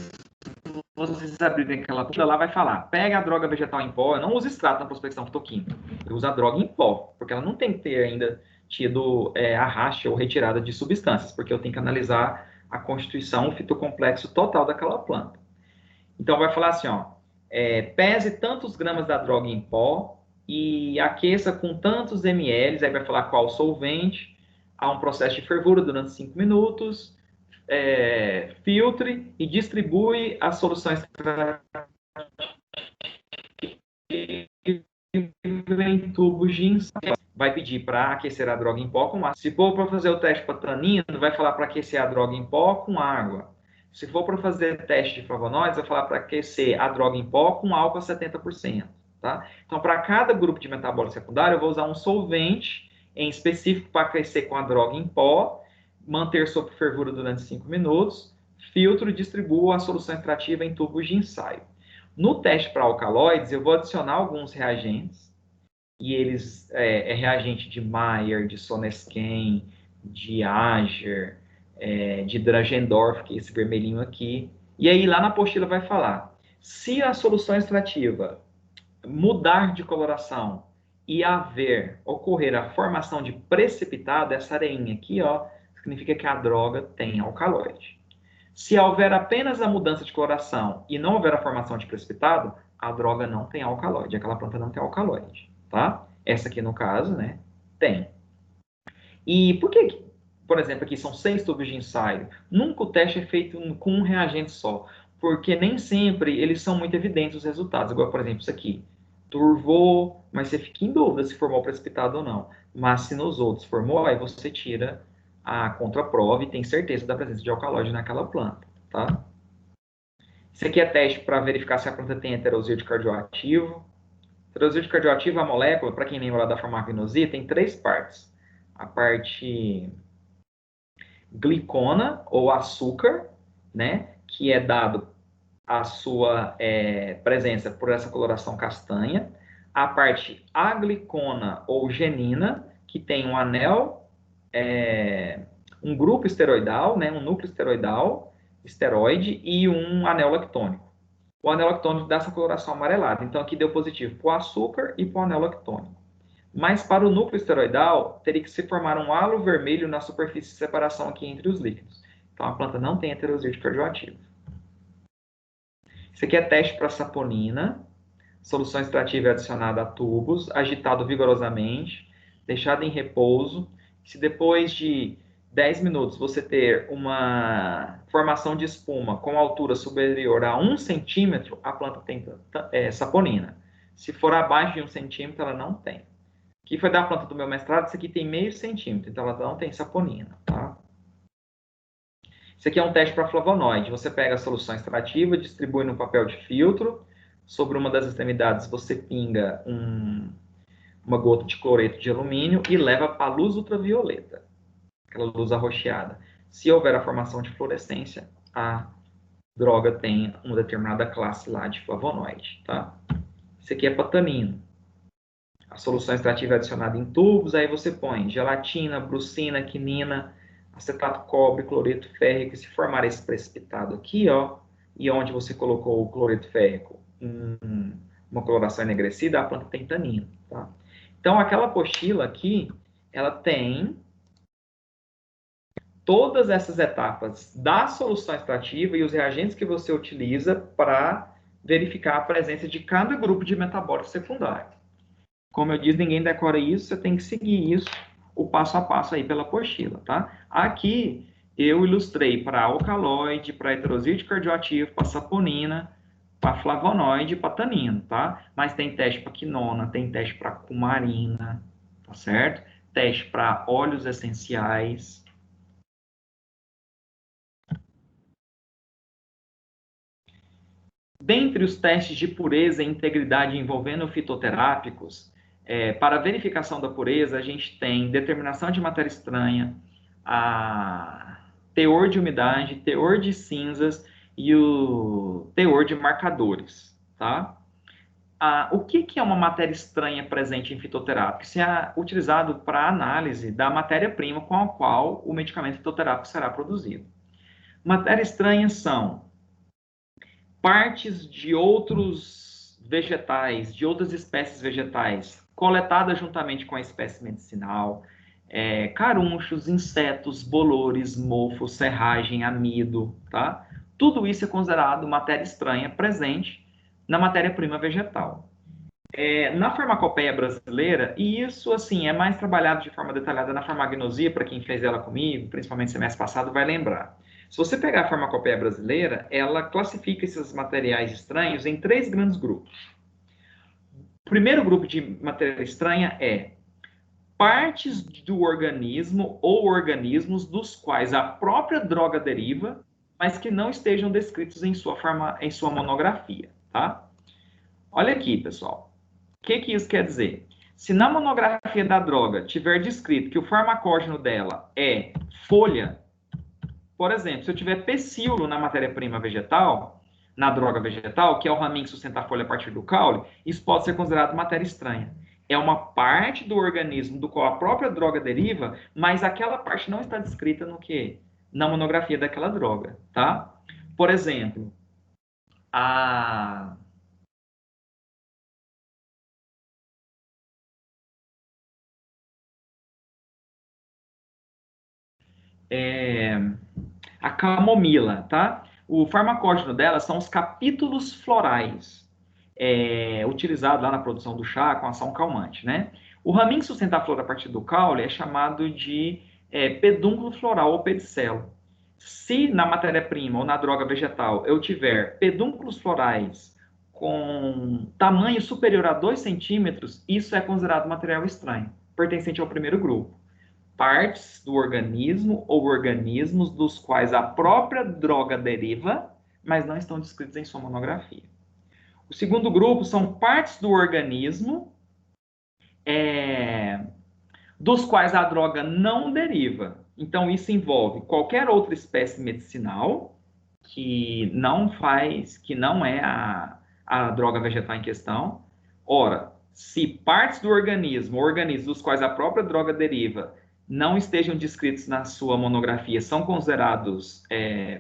vocês abrirem aquela tela lá, vai falar, pega a droga vegetal em pó, não usa extrato na prospecção fitoquímica, usa a droga em pó, porque ela não tem que ter ainda tido arraste ou retirada de substâncias, porque eu tenho que analisar a constituição, o fitocomplexo total daquela planta. Então, vai falar assim, ó, pese tantos gramas da droga em pó e aqueça com tantos ml, aí vai falar qual solvente, há um processo de fervura durante 5 minutos, filtre e distribui as soluções em tubos de ensaio. Vai pedir para aquecer a droga em pó com água. Se for para fazer o teste para tanino, vai falar para aquecer a droga em pó com água. Se for para fazer teste de flavonoides, vai falar para aquecer a droga em pó com álcool a 70%. Tá? Então, para cada grupo de metabólito secundário, eu vou usar um solvente em específico para aquecer com a droga em pó, manter sob fervura durante 5 minutos, filtro e distribuo a solução extrativa em tubos de ensaio. No teste para alcaloides, eu vou adicionar alguns reagentes, e eles reagente de Mayer, de Sonesquen, de Ager, de Dragendorf, que é esse vermelhinho aqui. E aí lá na apostila vai falar, se a solução extrativa mudar de coloração e ocorrer a formação de precipitado, essa areinha aqui, ó, significa que a droga tem alcaloide. Se houver apenas a mudança de coloração e não houver a formação de precipitado, a droga não tem alcaloide, aquela planta não tem alcaloide, tá? Essa aqui, no caso, né, tem. E por que, por exemplo, aqui são 6 tubos de ensaio? Nunca o teste é feito com um reagente só, porque nem sempre eles são muito evidentes os resultados. Igual, por exemplo, isso aqui. Turvou, mas você fica em dúvida se formou precipitado ou não. Mas se nos outros formou, aí você tira a contraprova e tem certeza da presença de alcaloide naquela planta, tá? Isso aqui é teste para verificar se a planta tem heterosídeo cardioativo. Heterosídeo cardioativo, a molécula, para quem lembra lá da farmacognosia, tem 3 partes. A parte glicona, ou açúcar, né, que é dado a sua presença por essa coloração castanha. a parte aglicona ou genina, que tem um anel, um grupo esteroidal, né, um núcleo esteroidal, esteroide, e um anel lactônico. O anel lactônico dá essa coloração amarelada. Então, aqui deu positivo para o açúcar e para o anel lactônico. Mas para o núcleo esteroidal, teria que se formar um halo vermelho na superfície de separação aqui entre os líquidos. Então, a planta não tem heterosídeo cardioativo. Isso aqui é teste para saponina. Solução extrativa é adicionada a tubos, agitado vigorosamente, deixado em repouso. Se depois de 10 minutos você ter uma formação de espuma com altura superior a 1 centímetro, a planta tem saponina. Se for abaixo de 1 centímetro, ela não tem. Aqui foi da planta do meu mestrado, isso aqui tem meio centímetro, então ela não tem saponina, tá? Isso aqui é um teste para flavonoide. Você pega a solução extrativa, distribui no papel de filtro, sobre uma das extremidades você pinga uma gota de cloreto de alumínio e leva para a luz ultravioleta, aquela luz arroxeada. Se houver a formação de fluorescência, a droga tem uma determinada classe lá de flavonoide, tá? Isso aqui é para tanino. A solução extrativa é adicionada em tubos, aí você põe gelatina, brucina, quinina, acetato cobre, cloreto férrico, e se formar esse precipitado aqui, ó, e onde você colocou o cloreto férrico, uma coloração enegrecida, a planta tem tanino, tá? Então, aquela apostila aqui, ela tem todas essas etapas da solução extrativa e os reagentes que você utiliza para verificar a presença de cada grupo de metabólico secundário. Como eu disse, ninguém decora isso, você tem que seguir isso, o passo a passo aí pela apostila, tá? Aqui eu ilustrei para alcaloide, para heterosídeo cardioativo, para saponina, para flavonoide e para tanino, tá? Mas tem teste para quinona, tem teste para cumarina, tá certo? Teste para óleos essenciais. Dentre os testes de pureza e integridade envolvendo fitoterápicos, para verificação da pureza, a gente tem determinação de matéria estranha, a teor de umidade, teor de cinzas e o teor de marcadores, tá? O que é uma matéria estranha presente em fitoterápico? Isso é utilizado para análise da matéria-prima com a qual o medicamento fitoterápico será produzido. Matérias estranhas são partes de outros vegetais, de outras espécies vegetais, coletadas juntamente com a espécie medicinal, carunchos, insetos, bolores, mofo, serragem, amido, tá? Tudo isso é considerado matéria estranha presente na matéria-prima vegetal. Na farmacopeia brasileira, e isso assim é mais trabalhado de forma detalhada na farmacognosia, para quem fez ela comigo, principalmente semestre passado, vai lembrar. Se você pegar a farmacopeia brasileira, ela classifica esses materiais estranhos em 3 grandes grupos. O primeiro grupo de matéria estranha é partes do organismo ou organismos dos quais a própria droga deriva, mas que não estejam descritos em sua monografia, tá? Olha aqui, pessoal. O que isso quer dizer? Se na monografia da droga tiver descrito que o farmacógeno dela é folha, por exemplo, se eu tiver pecíolo na matéria-prima vegetal, na droga vegetal, que é o raminho que sustenta a folha a partir do caule, isso pode ser considerado matéria estranha. É uma parte do organismo do qual a própria droga deriva, mas aquela parte não está descrita no quê? Na monografia daquela droga, tá? Por exemplo, a camomila, tá? O farmacógeno dela são os capítulos florais, utilizados lá na produção do chá com ação calmante, né? O raminho que sustenta a flor a partir do caule é chamado de pedúnculo floral ou pedicelo. Se na matéria-prima ou na droga vegetal eu tiver pedúnculos florais com tamanho superior a 2 centímetros, isso é considerado material estranho, pertencente ao primeiro grupo. Partes do organismo ou organismos dos quais a própria droga deriva, mas não estão descritos em sua monografia. O segundo grupo são partes do organismo dos quais a droga não deriva. Então, isso envolve qualquer outra espécie medicinal que não é a droga vegetal em questão. Ora, Se partes do organismo, organismos dos quais a própria droga deriva, não estejam descritos na sua monografia, são considerados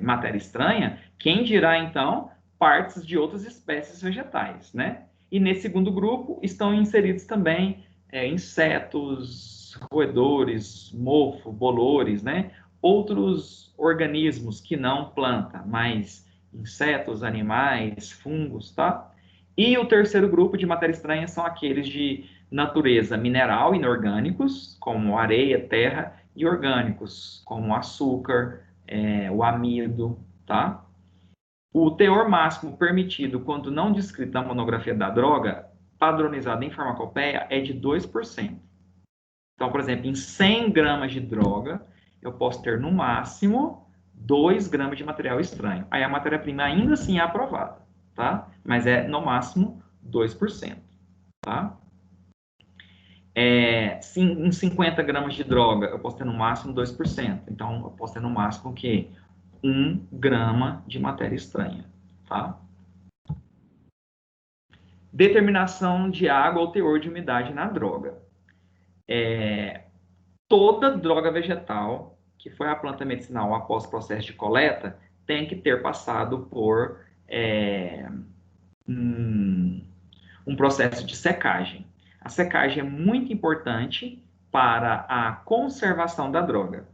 matéria estranha, quem dirá, então, partes de outras espécies vegetais, né? E nesse segundo grupo estão inseridos também insetos, roedores, mofo, bolores, né? Outros organismos que não planta, mas insetos, animais, fungos, tá? E o terceiro grupo de matéria estranha são aqueles de natureza mineral, inorgânicos, como areia, terra, e orgânicos, como açúcar, o amido, tá? O teor máximo permitido, quando não descrito na monografia da droga, padronizado em farmacopeia, é de 2%. Então, por exemplo, em 100 gramas de droga, eu posso ter no máximo 2 gramas de material estranho. Aí a matéria-prima ainda assim é aprovada, tá? Mas é no máximo 2%, tá? Em 50 gramas de droga, eu posso ter no máximo 2%. Então, eu posso ter no máximo o quê? 1 grama de matéria estranha, tá? Determinação de água ou teor de umidade na droga. Toda droga vegetal que foi à planta medicinal após o processo de coleta tem que ter passado por um processo de secagem. A secagem é muito importante para a conservação da droga.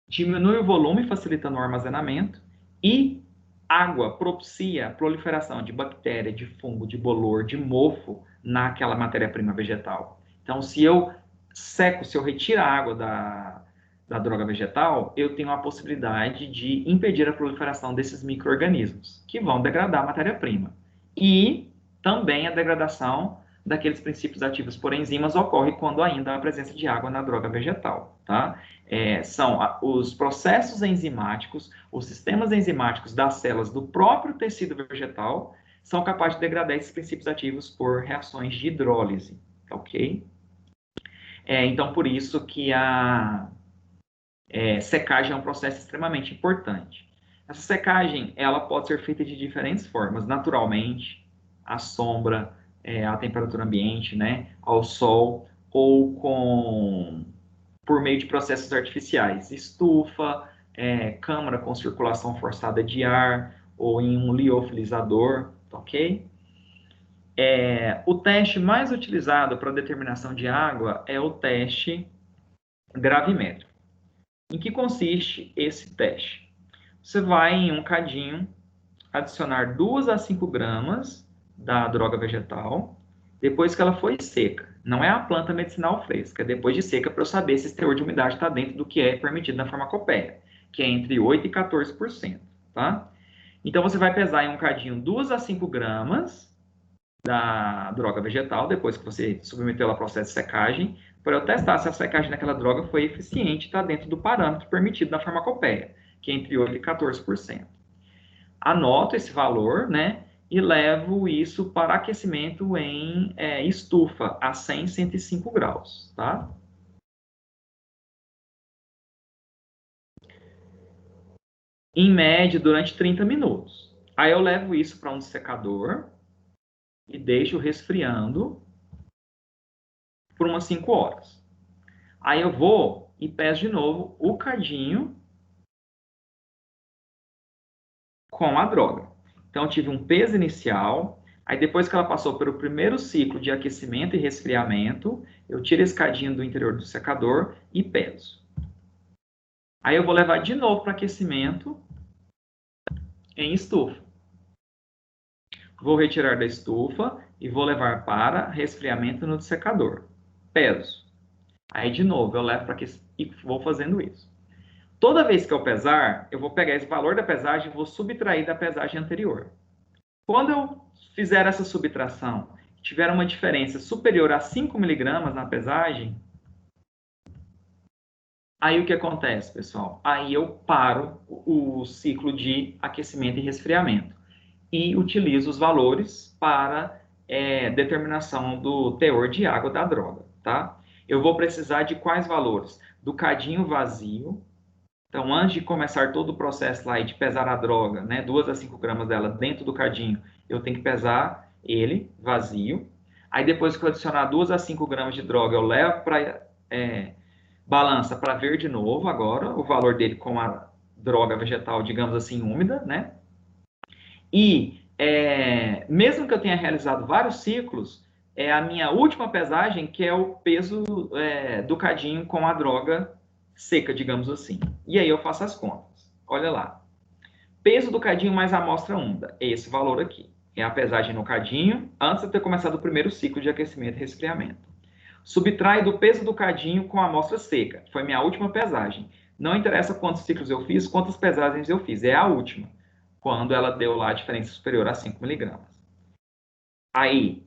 Diminui o volume, facilitando o armazenamento, e água propicia a proliferação de bactéria, de fungo, de bolor, de mofo naquela matéria-prima vegetal. Então, se eu seco, se eu retiro a água da droga vegetal, eu tenho a possibilidade de impedir a proliferação desses micro-organismos, que vão degradar a matéria-prima. E também a degradação daqueles princípios ativos por enzimas ocorre quando ainda há presença de água na droga vegetal, tá? São os processos enzimáticos, os sistemas enzimáticos das células do próprio tecido vegetal são capazes de degradar esses princípios ativos por reações de hidrólise, ok? Então, por isso que a secagem é um processo extremamente importante. Essa secagem, ela pode ser feita de diferentes formas, naturalmente, à sombra, à temperatura ambiente, né, ao sol, ou por meio de processos artificiais, estufa, câmara com circulação forçada de ar, ou em um liofilizador, ok? O teste mais utilizado para determinação de água é o teste gravimétrico. Em que consiste esse teste? Você vai em um cadinho adicionar 2 a 5 gramas da droga vegetal depois que ela foi seca. Não é a planta medicinal fresca, é depois de seca para eu saber se esse teor de umidade está dentro do que é permitido na farmacopeia, que é entre 8% e 14%, tá? Então, você vai pesar em um cadinho 2 a 5 gramas da droga vegetal, depois que você submeteu ela ao processo de secagem, para eu testar se a secagem daquela droga foi eficiente e está dentro do parâmetro permitido na farmacopeia, que é entre 8% e 14%. Anoto esse valor, né, e levo isso para aquecimento em estufa a 100, 105 graus, tá? Em média, durante 30 minutos. Aí eu levo isso para um secador e deixo resfriando por umas 5 horas. Aí eu vou e peso de novo o cadinho com a droga. Então, eu tive um peso inicial, aí depois que ela passou pelo primeiro ciclo de aquecimento e resfriamento, eu tiro esse cadinho do interior do secador e peso. Aí eu vou levar de novo para aquecimento em estufa. Vou retirar da estufa e vou levar para resfriamento no secador. Peso. Aí, de novo, eu levo para aquecimento e vou fazendo isso. Toda vez que eu pesar, eu vou pegar esse valor da pesagem e vou subtrair da pesagem anterior. Quando eu fizer essa subtração, tiver uma diferença superior a 5 miligramas na pesagem, aí o que acontece, pessoal? Aí eu paro o ciclo de aquecimento e resfriamento e utilizo os valores para determinação do teor de água da droga, tá? Eu vou precisar de quais valores? Do cadinho vazio. Então, antes de começar todo o processo lá e de pesar a droga, né, 2 a 5 gramas dela dentro do cadinho, eu tenho que pesar ele vazio. Aí depois que eu adicionar 2 a 5 gramas de droga, eu levo para balança para ver de novo agora o valor dele com a droga vegetal, digamos assim, úmida, né? E mesmo que eu tenha realizado vários ciclos, é a minha última pesagem que é o peso do cadinho com a droga seca, digamos assim. E aí eu faço as contas. Olha lá. Peso do cadinho mais a amostra úmida. É esse valor aqui. É a pesagem no cadinho antes de ter começado o primeiro ciclo de aquecimento e resfriamento. Subtrai do peso do cadinho com a amostra seca. Foi minha última pesagem. Não interessa quantos ciclos eu fiz, quantas pesagens eu fiz. É a última. Quando ela deu lá a diferença superior a 5 miligramas. Aí,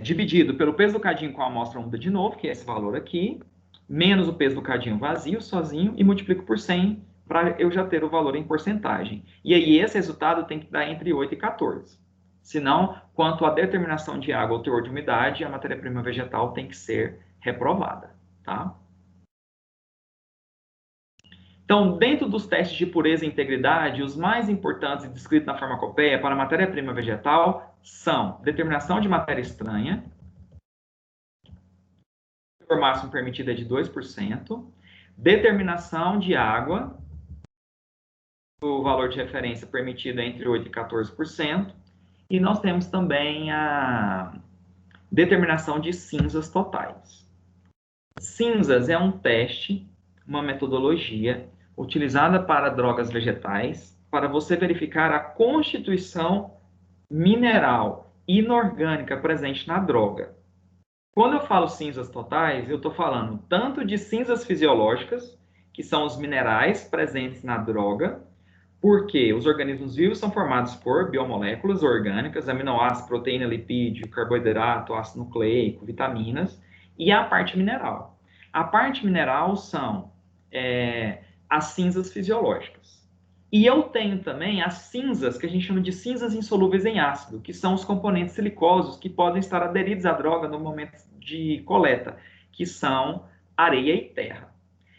dividido pelo peso do cadinho com a amostra úmida de novo, que é esse valor aqui, menos o peso do cadinho vazio, sozinho, e multiplico por 100 para eu já ter o valor em porcentagem. E aí, esse resultado tem que dar entre 8 e 14. Senão, quanto à determinação de água ou teor de umidade, a matéria-prima vegetal tem que ser reprovada, tá? Então, dentro dos testes de pureza e integridade, os mais importantes e descritos na farmacopeia para a matéria-prima vegetal são determinação de matéria estranha, o teor máximo permitido é de 2%, determinação de água, o valor de referência permitido é entre 8% e 14%, e nós temos também a determinação de cinzas totais. Cinzas é um teste, uma metodologia utilizada para drogas vegetais para você verificar a constituição mineral inorgânica presente na droga. Quando eu falo cinzas totais, eu estou falando tanto de cinzas fisiológicas, que são os minerais presentes na droga, porque os organismos vivos são formados por biomoléculas orgânicas, aminoácidos, proteína, lipídio, carboidrato, ácido nucleico, vitaminas, e a parte mineral. A parte mineral são as cinzas fisiológicas. E eu tenho também as cinzas, que a gente chama de cinzas insolúveis em ácido, que são os componentes silicosos que podem estar aderidos à droga no momento de coleta, que são areia e terra.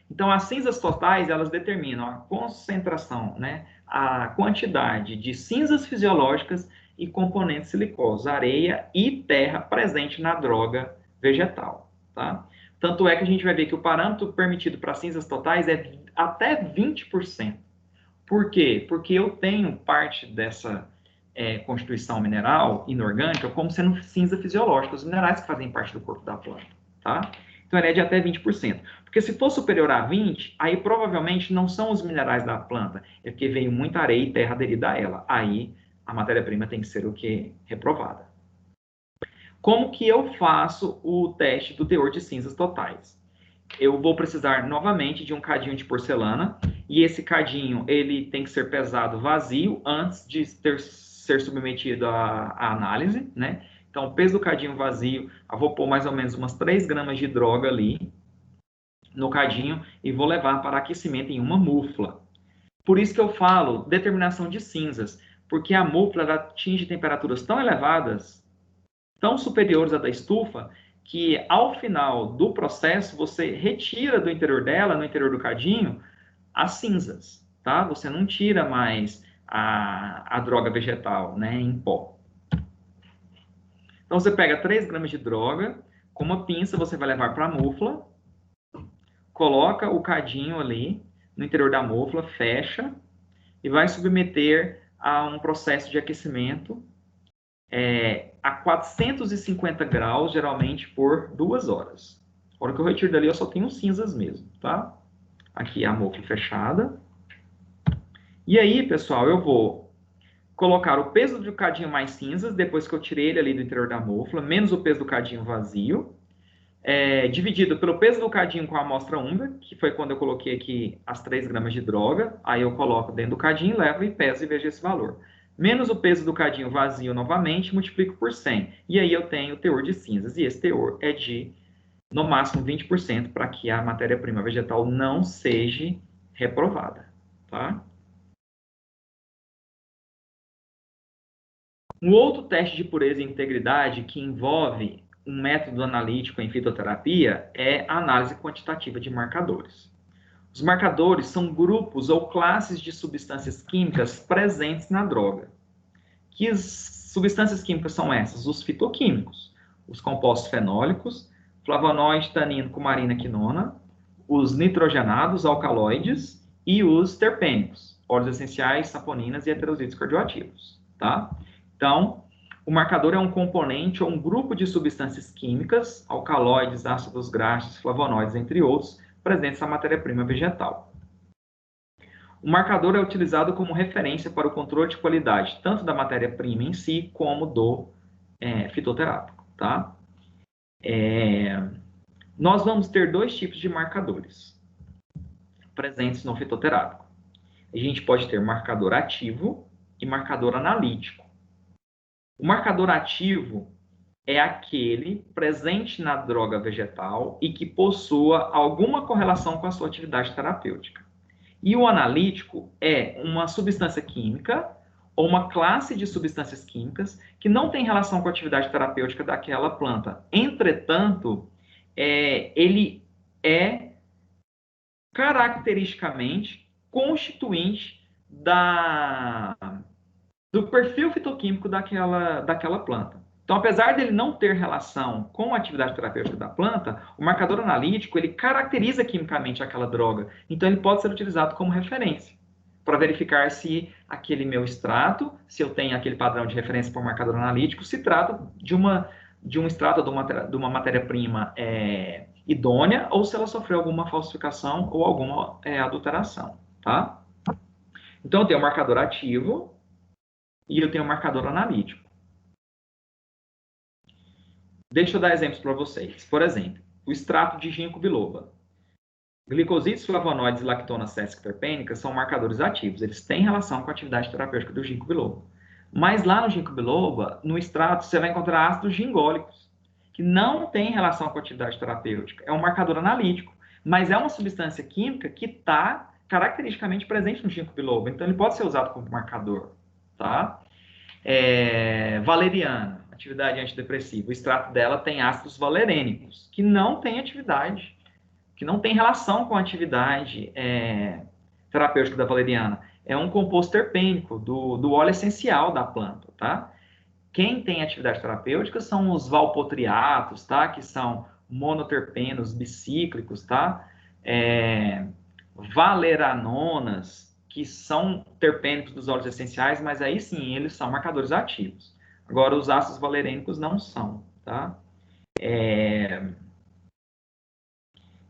Então, as cinzas totais, elas determinam a concentração, né, a quantidade de cinzas fisiológicas e componentes silicosos, areia e terra presente na droga vegetal, tá? Tanto é que a gente vai ver que o parâmetro permitido para cinzas totais é até 20%. Por quê? Porque eu tenho parte dessa constituição mineral inorgânica como sendo cinza fisiológica, os minerais que fazem parte do corpo da planta, tá? Então, ele é de até 20%. Porque se for superior a 20%, aí provavelmente não são os minerais da planta, é porque veio muita areia e terra aderida a ela. Aí, a matéria-prima tem que ser o quê? Reprovada. Como que eu faço o teste do teor de cinzas totais? Eu vou precisar novamente de um cadinho de porcelana, e esse cadinho ele tem que ser pesado vazio antes de ser submetido à análise, né? Então, o peso do cadinho vazio, eu vou pôr mais ou menos umas 3 gramas de droga ali no cadinho e vou levar para aquecimento em uma mufla. Por isso que eu falo determinação de cinzas, porque a mufla atinge temperaturas tão elevadas, tão superiores à da estufa, que ao final do processo você retira do interior dela, no interior do cadinho, as cinzas, tá? Você não tira mais a droga vegetal, né, em pó. Então, você pega 3 gramas de droga, com uma pinça você vai levar para a mufla, coloca o cadinho ali no interior da mufla, fecha e vai submeter a um processo de aquecimento a 450 graus, geralmente por 2 horas. A hora que eu retiro dali, eu só tenho cinzas mesmo, tá? Aqui a mufla fechada. E aí, pessoal, eu vou colocar o peso do cadinho mais cinzas, depois que eu tirei ele ali do interior da mufla, menos o peso do cadinho vazio, dividido pelo peso do cadinho com a amostra úmida, que foi quando eu coloquei aqui as 3 gramas de droga, aí eu coloco dentro do cadinho, levo e peso e vejo esse valor. Menos o peso do cadinho vazio novamente, multiplico por 100. E aí eu tenho o teor de cinzas, e esse teor é de, no máximo, 20%, para que a matéria-prima vegetal não seja reprovada, tá? Um outro teste de pureza e integridade que envolve um método analítico em fitoterapia é a análise quantitativa de marcadores. Os marcadores são grupos ou classes de substâncias químicas presentes na droga, que substâncias químicas são essas? Os fitoquímicos, os compostos fenólicos, flavonoide, tanino, cumarina, quinona, os nitrogenados, alcaloides e os terpênicos, óleos essenciais, saponinas e heterosídeos cardioativos, tá? Então, o marcador é um componente ou um grupo de substâncias químicas, alcaloides, ácidos graxos, flavonoides, entre outros, presentes na matéria-prima vegetal. O marcador é utilizado como referência para o controle de qualidade, tanto da matéria-prima em si, como do fitoterápico, tá? Nós vamos ter dois tipos de marcadores presentes no fitoterápico. A gente pode ter marcador ativo e marcador analítico. O marcador ativo é aquele presente na droga vegetal e que possua alguma correlação com a sua atividade terapêutica. E o analítico é uma substância química ou uma classe de substâncias químicas que não tem relação com a atividade terapêutica daquela planta. Entretanto, ele é caracteristicamente constituinte do perfil fitoquímico daquela planta. Então, apesar dele não ter relação com a atividade terapêutica da planta, o marcador analítico, ele caracteriza quimicamente aquela droga. Então, ele pode ser utilizado como referência para verificar se aquele meu extrato, se eu tenho aquele padrão de referência para o marcador analítico, se trata de um extrato de uma matéria-prima idônea ou se ela sofreu alguma falsificação ou alguma adulteração, tá? Então, eu tenho o marcador ativo e eu tenho o marcador analítico. Deixa eu dar exemplos para vocês. Por exemplo, o extrato de ginkgo biloba. Glicosídeos, flavonoides e lactonas sesquiterpênicas são marcadores ativos. Eles têm relação com a atividade terapêutica do ginkgo biloba. Mas lá no ginkgo biloba, no extrato, você vai encontrar ácidos gingólicos, que não têm relação com a atividade terapêutica. É um marcador analítico, mas é uma substância química que está caracteristicamente presente no ginkgo biloba. Então, ele pode ser usado como marcador, tá? Valeriana, atividade antidepressiva. O extrato dela tem ácidos valerênicos, que não tem atividade, que não tem relação com a atividade terapêutica da valeriana. É um composto terpênico do óleo essencial da planta, tá? Quem tem atividade terapêutica são os valproatos, tá? Que são monoterpenos bicíclicos, tá? Valeranonas, que são terpênicos dos óleos essenciais, mas aí sim, eles são marcadores ativos. Agora, os ácidos valerênicos não são, tá?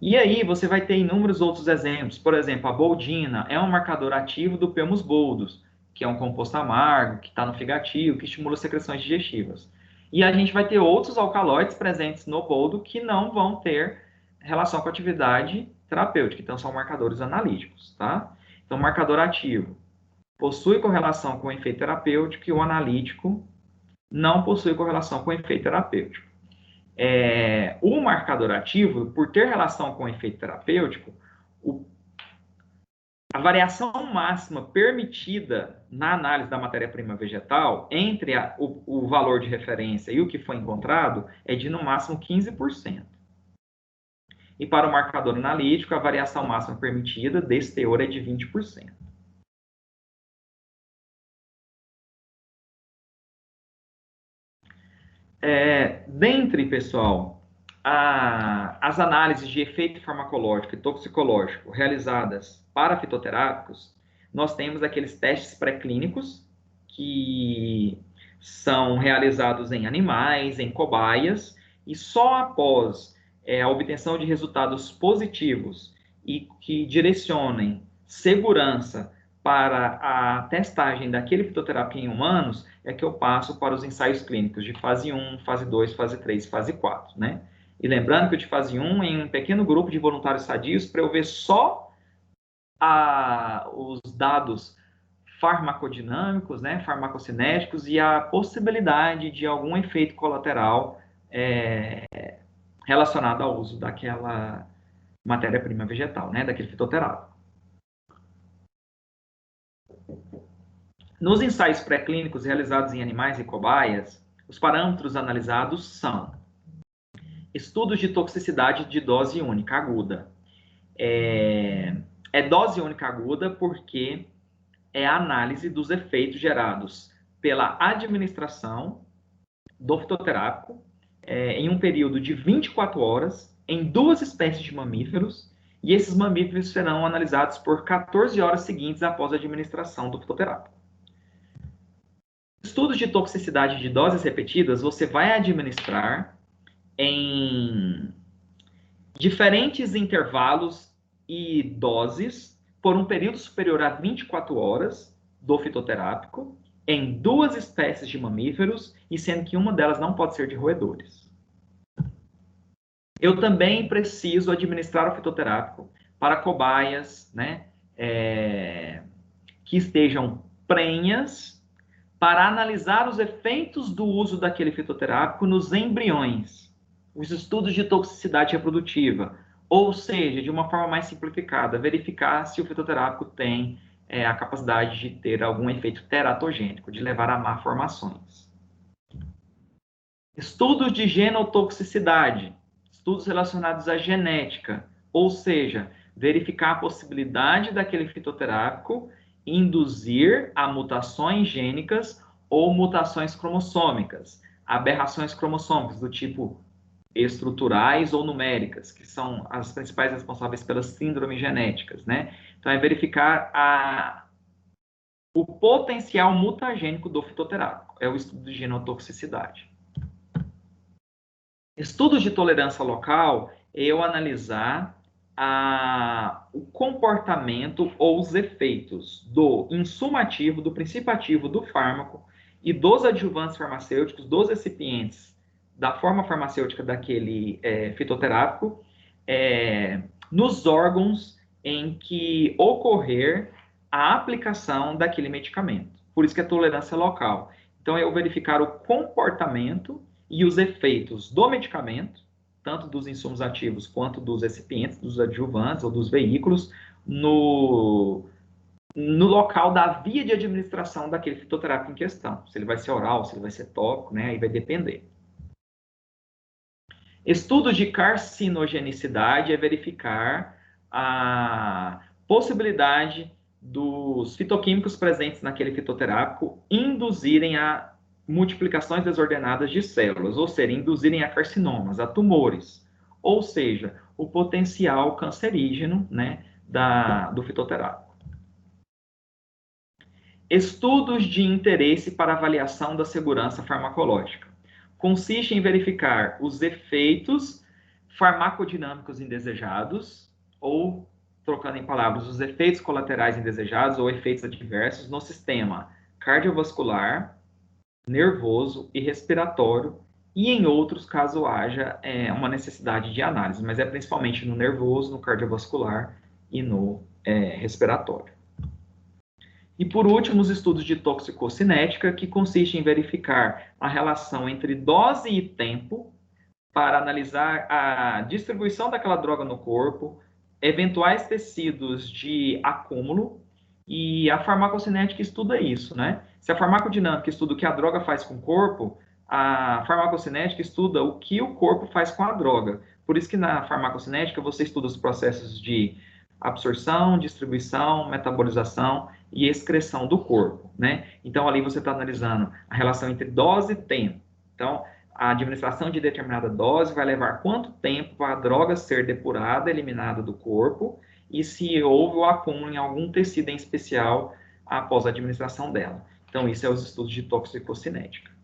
E aí, você vai ter inúmeros outros exemplos. Por exemplo, a boldina é um marcador ativo do Pemus boldus, que é um composto amargo, que está no figativo, que estimula secreções digestivas. E a gente vai ter outros alcaloides presentes no boldo que não vão ter relação com a atividade terapêutica. Então, são marcadores analíticos, tá? Então, o marcador ativo possui correlação com o efeito terapêutico e o analítico não possui correlação com o efeito terapêutico. O marcador ativo, por ter relação com o efeito terapêutico, a variação máxima permitida na análise da matéria-prima vegetal entre o valor de referência e o que foi encontrado é de no máximo 15%. E para o marcador analítico, a variação máxima permitida desse teor é de 20%. Dentre, pessoal, as análises de efeito farmacológico e toxicológico realizadas para fitoterápicos, nós temos aqueles testes pré-clínicos que são realizados em animais, em cobaias, e só após a obtenção de resultados positivos e que direcionem segurança para a testagem daquele fitoterápico em humanos, é que eu passo para os ensaios clínicos de fase 1, fase 2, fase 3 e fase 4, né? E lembrando que o de fase 1 é em um pequeno grupo de voluntários sadios para eu ver só os dados farmacodinâmicos, né, farmacocinéticos e a possibilidade de algum efeito colateral relacionado ao uso daquela matéria-prima vegetal, né, daquele fitoterápico. Nos ensaios pré-clínicos realizados em animais e cobaias, os parâmetros analisados são estudos de toxicidade de dose única aguda. Dose única aguda porque é a análise dos efeitos gerados pela administração do fitoterápico em um período de 24 horas em 2 espécies de mamíferos, e esses mamíferos serão analisados por 14 horas seguintes após a administração do fitoterápico. Estudos de toxicidade de doses repetidas, você vai administrar em diferentes intervalos e doses por um período superior a 24 horas do fitoterápico em 2 espécies de mamíferos, e sendo que uma delas não pode ser de roedores. Eu também preciso administrar o fitoterápico para cobaias, né, que estejam prenhas, para analisar os efeitos do uso daquele fitoterápico nos embriões, os estudos de toxicidade reprodutiva, ou seja, de uma forma mais simplificada, verificar se o fitoterápico tem a capacidade de ter algum efeito teratogênico, de levar a malformações. Estudos de genotoxicidade, estudos relacionados à genética, ou seja, verificar a possibilidade daquele fitoterápico induzir a mutações gênicas ou mutações cromossômicas, aberrações cromossômicas do tipo estruturais ou numéricas, que são as principais responsáveis pelas síndromes genéticas, né? Então, é verificar o potencial mutagênico do fitoterápico, é o estudo de genotoxicidade. Estudos de tolerância local, eu analisar o comportamento ou os efeitos do insumo ativo, do princípio ativo do fármaco e dos adjuvantes farmacêuticos, dos recipientes da forma farmacêutica daquele fitoterápico nos órgãos em que ocorrer a aplicação daquele medicamento. Por isso que é tolerância local. Então, eu verificar o comportamento e os efeitos do medicamento, tanto dos insumos ativos quanto dos recipientes, dos adjuvantes ou dos veículos, no local da via de administração daquele fitoterápico em questão. Se ele vai ser oral, se ele vai ser tópico, né? Aí vai depender. Estudos de carcinogenicidade é verificar a possibilidade dos fitoquímicos presentes naquele fitoterápico induzirem a multiplicações desordenadas de células, ou seja, induzirem a carcinomas, a tumores, ou seja, o potencial cancerígeno, né, do fitoterápico. Estudos de interesse para avaliação da segurança farmacológica. Consiste em verificar os efeitos farmacodinâmicos indesejados, ou, trocando em palavras, os efeitos colaterais indesejados ou efeitos adversos no sistema cardiovascular, nervoso e respiratório, e em outros, caso haja uma necessidade de análise, mas é principalmente no nervoso, no cardiovascular e no respiratório. E por último, os estudos de toxicocinética, que consiste em verificar a relação entre dose e tempo para analisar a distribuição daquela droga no corpo, eventuais tecidos de acúmulo, e a farmacocinética estuda isso, né? Se a farmacodinâmica estuda o que a droga faz com o corpo, a farmacocinética estuda o que o corpo faz com a droga. Por isso que na farmacocinética você estuda os processos de absorção, distribuição, metabolização e excreção do corpo, né? Então, ali você está analisando a relação entre dose e tempo. Então, a administração de determinada dose vai levar quanto tempo para a droga ser depurada, eliminada do corpo, e se houve o acúmulo em algum tecido em especial após a administração dela. Então, isso é os estudos de toxicocinética.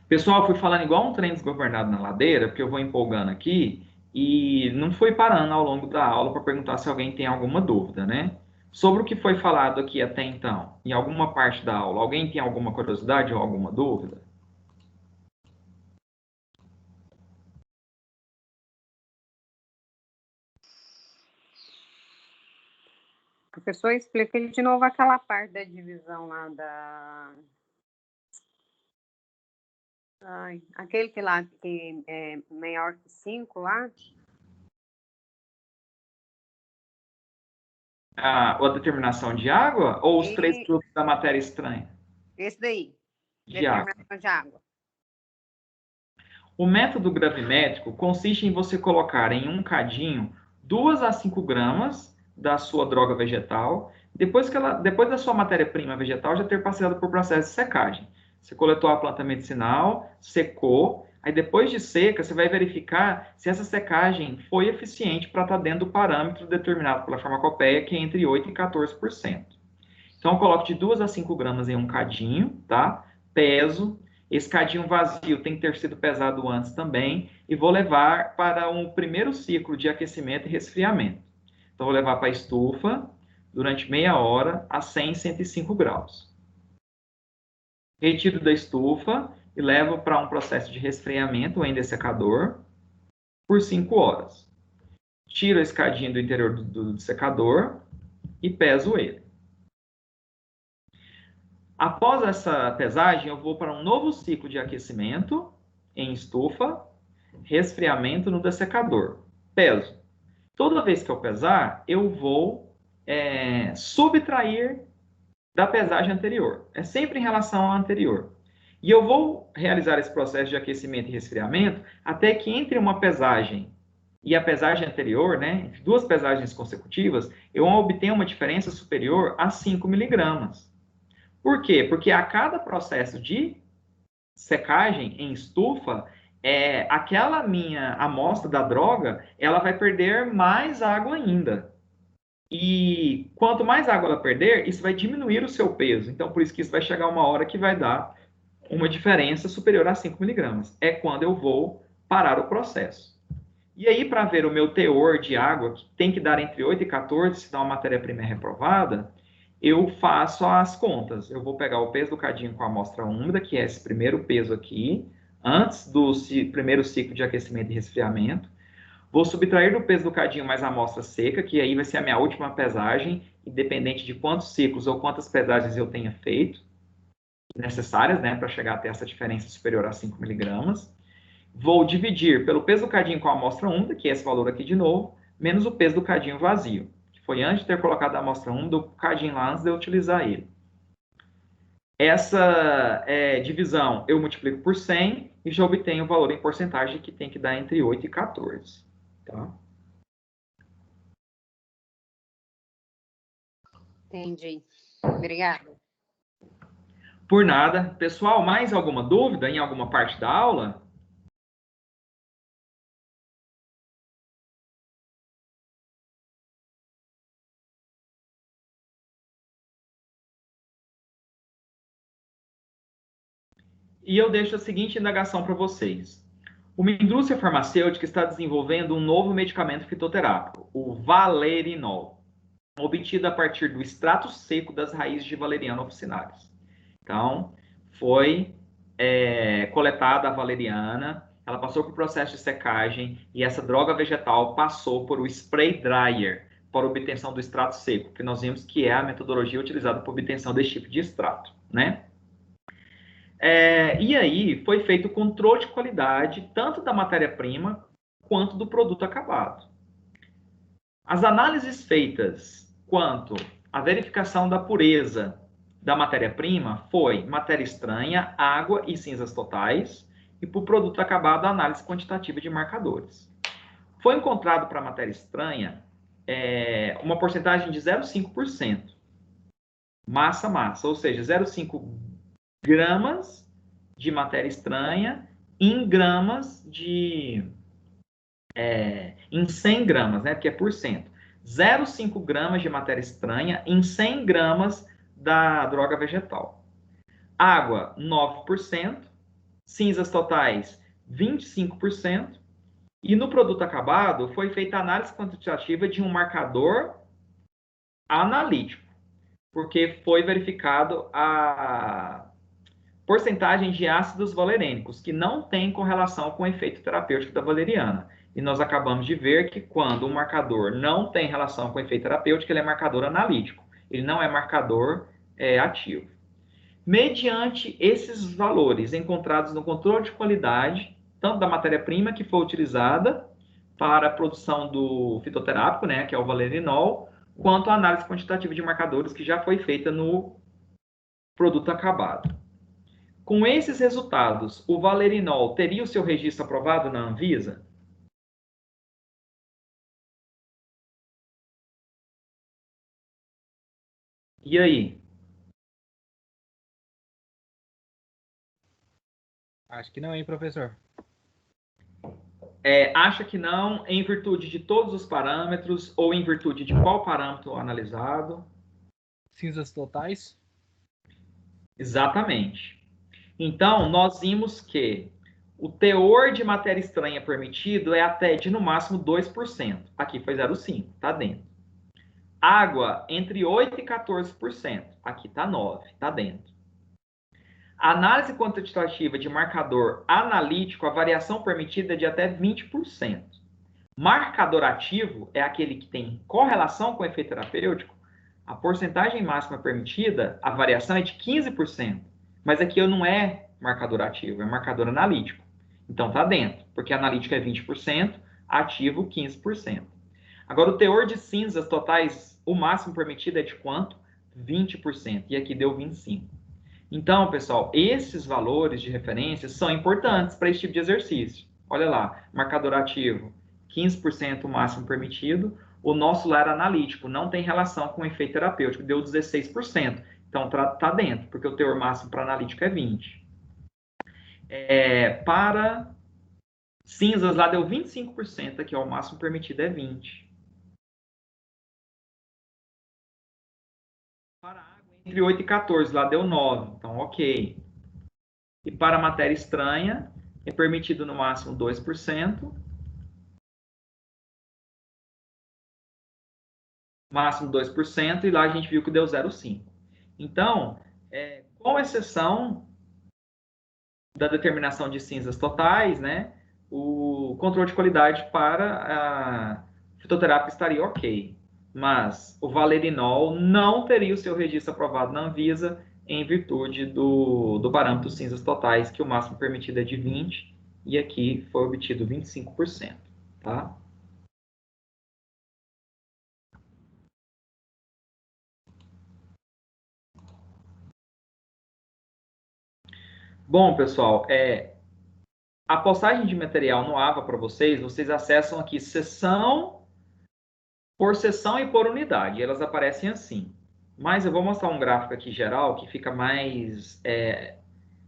Pessoal, fui falando igual um trem desgovernado na ladeira, porque eu vou empolgando aqui, e não fui parando ao longo da aula para perguntar se alguém tem alguma dúvida, né? Sobre o que foi falado aqui até então, em alguma parte da aula, alguém tem alguma curiosidade ou alguma dúvida? Professor, explica de novo aquela parte da divisão lá da... aquele que lá que é maior que 5 lá. A determinação de água ou os 3 grupos da matéria estranha? Esse daí, De água. de água. O método gravimétrico consiste em você colocar em um cadinho 2 a 5 gramas da sua droga vegetal, depois da sua matéria-prima vegetal já ter passado por processo de secagem. Você coletou a planta medicinal, secou, aí depois de seca, você vai verificar se essa secagem foi eficiente para estar dentro do parâmetro determinado pela farmacopeia, que é entre 8% e 14%. Então, eu coloco de 2 a 5 gramas em um cadinho, tá? Peso. Esse cadinho vazio tem que ter sido pesado antes também. E vou levar para um primeiro ciclo de aquecimento e resfriamento. Então, vou levar para a estufa durante meia hora a 100, 105 graus. Retiro da estufa e levo para um processo de resfriamento em dessecador por 5 horas. Tiro a escadinha do interior do secador e peso ele. Após essa pesagem, eu vou para um novo ciclo de aquecimento em estufa, resfriamento no dessecador. Peso. Toda vez que eu pesar, eu vou subtrair da pesagem anterior. É sempre em relação à anterior. E eu vou realizar esse processo de aquecimento e resfriamento até que entre uma pesagem e a pesagem anterior, né, entre duas pesagens consecutivas, eu obtenho uma diferença superior a 5 miligramas. Por quê? Porque a cada processo de secagem em estufa, aquela minha amostra da droga, ela vai perder mais água ainda. E quanto mais água ela perder, isso vai diminuir o seu peso. Então, por isso que isso vai chegar uma hora que vai dar uma diferença superior a 5 miligramas. É quando eu vou parar o processo. E aí, para ver o meu teor de água, que tem que dar entre 8 e 14, se dá uma matéria-prima reprovada, eu faço as contas. Eu vou pegar o peso do cadinho com a amostra úmida, que é esse primeiro peso aqui, antes do primeiro ciclo de aquecimento e resfriamento. Vou subtrair do peso do cadinho mais a amostra seca, que aí vai ser a minha última pesagem, independente de quantos ciclos ou quantas pesagens eu tenha feito, necessárias, né, para chegar até essa diferença superior a 5 miligramas. Vou dividir pelo peso do cadinho com a amostra úmida, que é esse valor aqui de novo, menos o peso do cadinho vazio, que foi antes de ter colocado a amostra úmida, o cadinho lá antes de eu utilizar ele. Essa divisão eu multiplico por 100 e já obtenho o valor em porcentagem que tem que dar entre 8 e 14. Tá? Entendi. Obrigada. Por nada. Pessoal, mais alguma dúvida em alguma parte da aula? E eu deixo a seguinte indagação para vocês. Uma indústria farmacêutica está desenvolvendo um novo medicamento fitoterápico, o valerinol, obtido a partir do extrato seco das raízes de valeriana officinalis. Então, foi coletada a valeriana, ela passou por processo de secagem e essa droga vegetal passou por o spray dryer para obtenção do extrato seco, que nós vimos que é a metodologia utilizada para obtenção desse tipo de extrato, né? E aí foi feito o controle de qualidade tanto da matéria-prima quanto do produto acabado. As análises feitas quanto à verificação da pureza da matéria-prima foi matéria estranha, água e cinzas totais, e para o produto acabado, a análise quantitativa de marcadores. Foi encontrado para a matéria estranha uma porcentagem de 0,5%, massa, ou seja, 0,5 gramas de matéria estranha em gramas em 100 gramas, né? Porque é por cento. 0,5 gramas de matéria estranha em 100 gramas da droga vegetal. Água, 9%. Cinzas totais, 25%. E no produto acabado, foi feita a análise quantitativa de um marcador analítico, porque foi verificado a porcentagem de ácidos valerênicos, que não tem correlação com o efeito terapêutico da valeriana. E nós acabamos de ver que quando um marcador não tem relação com o efeito terapêutico, ele é marcador analítico, ele não é marcador ativo. Mediante esses valores encontrados no controle de qualidade, tanto da matéria-prima que foi utilizada para a produção do fitoterápico, né, que é o valerinol, quanto a análise quantitativa de marcadores que já foi feita no produto acabado. Com esses resultados, o valerinol teria o seu registro aprovado na Anvisa? E aí? Acho que não, hein, professor? Acha que não, em virtude de todos os parâmetros ou em virtude de qual parâmetro analisado? Cinzas totais? Exatamente. Então, nós vimos que o teor de matéria estranha permitido é até de, no máximo, 2%. Aqui foi 0,5%, está dentro. Água, entre 8% e 14%. Aqui está 9%, está dentro. Análise quantitativa de marcador analítico, a variação permitida é de até 20%. Marcador ativo é aquele que tem correlação com o efeito terapêutico. A porcentagem máxima permitida, a variação é de 15%. Mas aqui não é marcador ativo, é marcador analítico. Então está dentro, porque analítico é 20%, ativo 15%. Agora, o teor de cinzas totais, o máximo permitido é de quanto? 20%. E aqui deu 25%. Então, pessoal, esses valores de referência são importantes para esse tipo de exercício. Olha lá, marcador ativo, 15% o máximo permitido. O nosso lá era analítico, não tem relação com o efeito terapêutico, deu 16%. Então, tá dentro, porque o teor máximo para analítico é 20%. Para cinzas, lá deu 25%, aqui ó, o máximo permitido é 20%. Para água, entre 8 e 14, lá deu 9%, então ok. E para matéria estranha, é permitido no máximo 2%, máximo 2%, e lá a gente viu que deu 0,5%. Então, com exceção da determinação de cinzas totais, né, o controle de qualidade para a fitoterapia estaria ok. Mas o valerinol não teria o seu registro aprovado na Anvisa em virtude do parâmetro cinzas totais, que o máximo permitido é de 20%, e aqui foi obtido 25%. Tá? Bom, pessoal, a postagem de material no AVA para vocês, vocês acessam aqui seção por seção e por unidade. Elas aparecem assim. Mas eu vou mostrar um gráfico aqui geral que fica mais...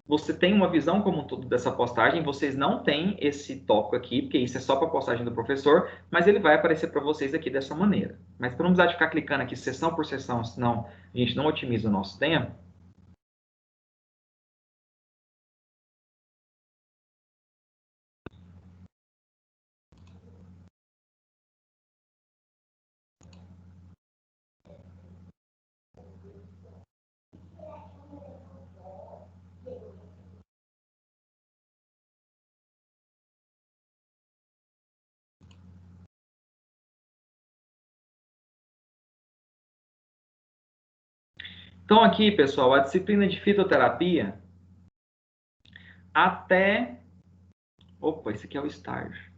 você tem uma visão como um todo dessa postagem, vocês não têm esse tópico aqui, porque isso é só para a postagem do professor, mas ele vai aparecer para vocês aqui dessa maneira. Mas para não precisar de ficar clicando aqui seção por seção, senão a gente não otimiza o nosso tempo, então aqui, pessoal, a disciplina de fitoterapia até... Opa, esse aqui é o estágio.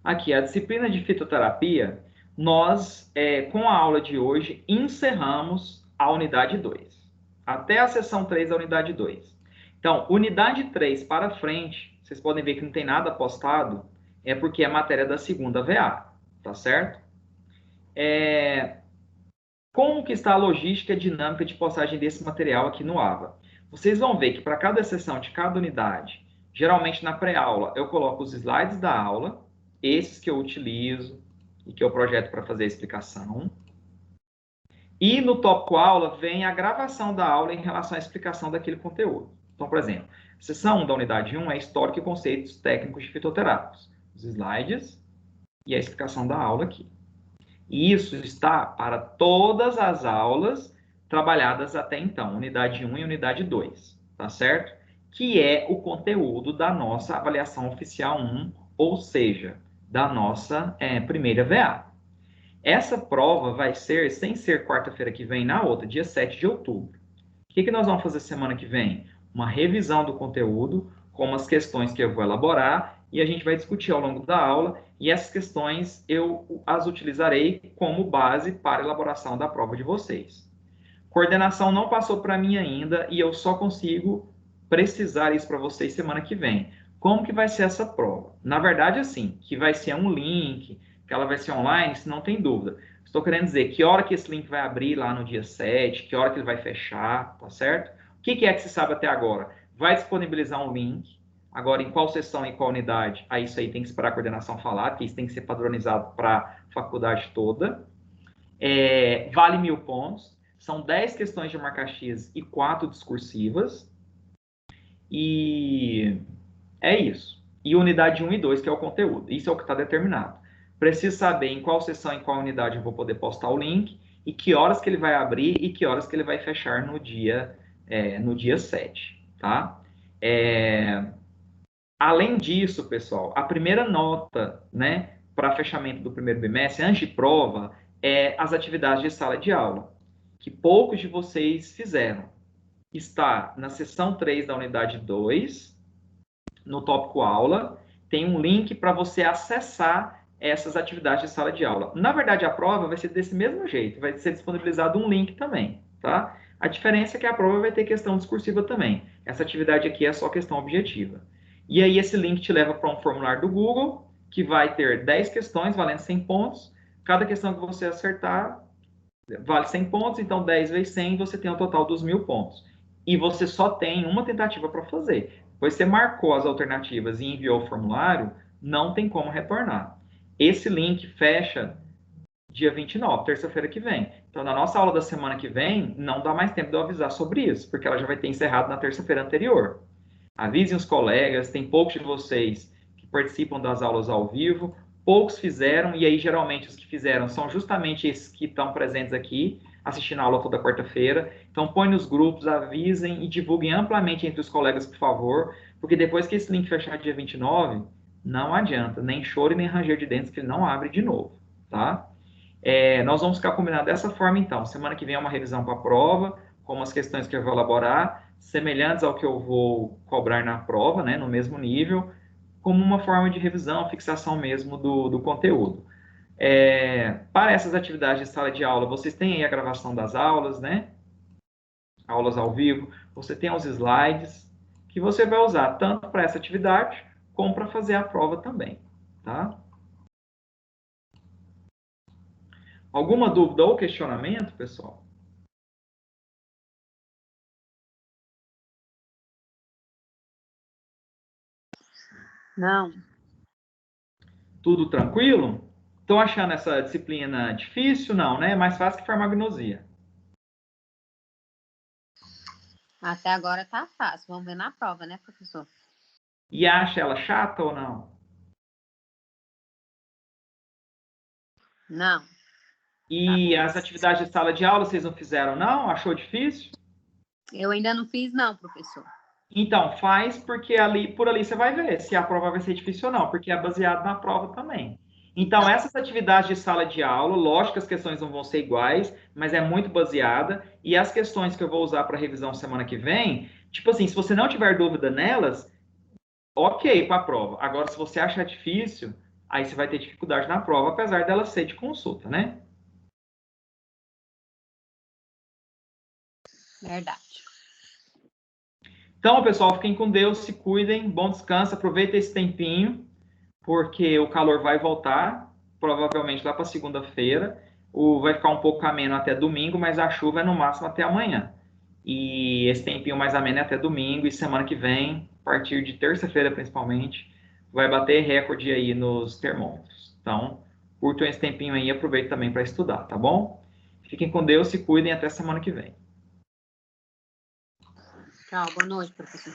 Aqui, a disciplina de fitoterapia, nós, com a aula de hoje, encerramos a unidade 2. Até a sessão 3 da unidade 2. Então, unidade 3 para frente, vocês podem ver que não tem nada postado, é porque é matéria da segunda VA, tá certo? Como que está a logística e a dinâmica de postagem desse material aqui no AVA? Vocês vão ver que para cada sessão de cada unidade, geralmente na pré-aula, eu coloco os slides da aula, esses que eu utilizo e que eu projeto para fazer a explicação. E no tópico aula vem a gravação da aula em relação à explicação daquele conteúdo. Então, por exemplo, sessão 1 da unidade 1 é Histórico e Conceitos Técnicos de Fitoterápicos. Os slides e a explicação da aula aqui. E isso está para todas as aulas trabalhadas até então, unidade 1 e unidade 2, tá certo? Que é o conteúdo da nossa avaliação oficial 1, ou seja, da nossa primeira VA. Essa prova vai ser, sem ser quarta-feira que vem, na outra, dia 7 de outubro. O que nós vamos fazer semana que vem? Uma revisão do conteúdo, com as questões que eu vou elaborar, e a gente vai discutir ao longo da aula, e essas questões eu as utilizarei como base para a elaboração da prova de vocês. Coordenação não passou para mim ainda, e eu só consigo precisar isso para vocês semana que vem. Como que vai ser essa prova? Na verdade, assim, que vai ser um link, que ela vai ser online, isso não tem dúvida. Estou querendo dizer que hora que esse link vai abrir lá no dia 7, que hora que ele vai fechar, tá certo? O que é que se sabe até agora? Vai disponibilizar um link. Agora, em qual sessão e qual unidade? Aí isso aí tem que esperar a coordenação falar, porque isso tem que ser padronizado para a faculdade toda. Vale 1.000 pontos. São 10 questões de marca X e 4 discursivas. E é isso. E unidade 1 e 2, que é o conteúdo. Isso é o que está determinado. Preciso saber em qual sessão, em qual unidade eu vou poder postar o link, e que horas que ele vai abrir e que horas que ele vai fechar no dia 7, tá? Além disso, pessoal, a primeira nota, né, para fechamento do primeiro bimestre, antes de prova, é as atividades de sala de aula, que poucos de vocês fizeram. Está na seção 3 da unidade 2, no tópico aula, tem um link para você acessar essas atividades de sala de aula. Na verdade, a prova vai ser desse mesmo jeito, vai ser disponibilizado um link também, tá? A diferença é que a prova vai ter questão discursiva também. Essa atividade aqui é só questão objetiva. E aí esse link te leva para um formulário do Google, que vai ter 10 questões valendo 100 pontos. Cada questão que você acertar vale 100 pontos, então 10 vezes 100, você tem o total dos 1.000 pontos. E você só tem uma tentativa para fazer. Depois você marcou as alternativas e enviou o formulário, não tem como retornar. Esse link fecha dia 29, terça-feira que vem. Então, na nossa aula da semana que vem, não dá mais tempo de eu avisar sobre isso, porque ela já vai ter encerrado na terça-feira anterior. Avisem os colegas, tem poucos de vocês que participam das aulas ao vivo, poucos fizeram, e aí geralmente os que fizeram são justamente esses que estão presentes aqui, assistindo a aula toda quarta-feira. Então põe nos grupos, avisem e divulguem amplamente entre os colegas, por favor, porque depois que esse link fechar dia 29, não adianta, nem choro e nem ranger de dentes, que ele não abre de novo, tá? Nós vamos ficar combinando dessa forma, então. Semana que vem é uma revisão para a prova, com as questões que eu vou elaborar, semelhantes ao que eu vou cobrar na prova, né, no mesmo nível, como uma forma de revisão, fixação mesmo do conteúdo. Para essas atividades de sala de aula, vocês têm aí a gravação das aulas, né? Aulas ao vivo. Você tem os slides, que você vai usar tanto para essa atividade, como para fazer a prova também, tá? Alguma dúvida ou questionamento, pessoal? Não. Tudo tranquilo? Estão achando essa disciplina difícil? Não, né? É mais fácil que farmacognosia. Até agora tá fácil. Vamos ver na prova, né, professor? E acha ela chata ou não? Não. E as atividades de sala de aula vocês não fizeram, não? Achou difícil? Eu ainda não fiz, não, professor. Então, faz porque por ali você vai ver se a prova vai ser difícil ou não, porque é baseado na prova também. Então, essas atividades de sala de aula, lógico que as questões não vão ser iguais, mas é muito baseada. E as questões que eu vou usar para revisão semana que vem, tipo assim, se você não tiver dúvida nelas, ok para a prova. Agora, se você achar difícil, aí você vai ter dificuldade na prova, apesar dela ser de consulta, né? Verdade. Então, pessoal, fiquem com Deus, se cuidem, bom descanso, aproveitem esse tempinho, porque o calor vai voltar, provavelmente lá para segunda-feira. Vai ficar um pouco ameno até domingo, mas a chuva é no máximo até amanhã. E esse tempinho mais ameno é até domingo, e semana que vem, a partir de terça-feira principalmente, vai bater recorde aí nos termômetros. Então, curtam esse tempinho aí e aproveitem também para estudar, tá bom? Fiquem com Deus, se cuidem, até semana que vem. Tchau, boa noite, professor.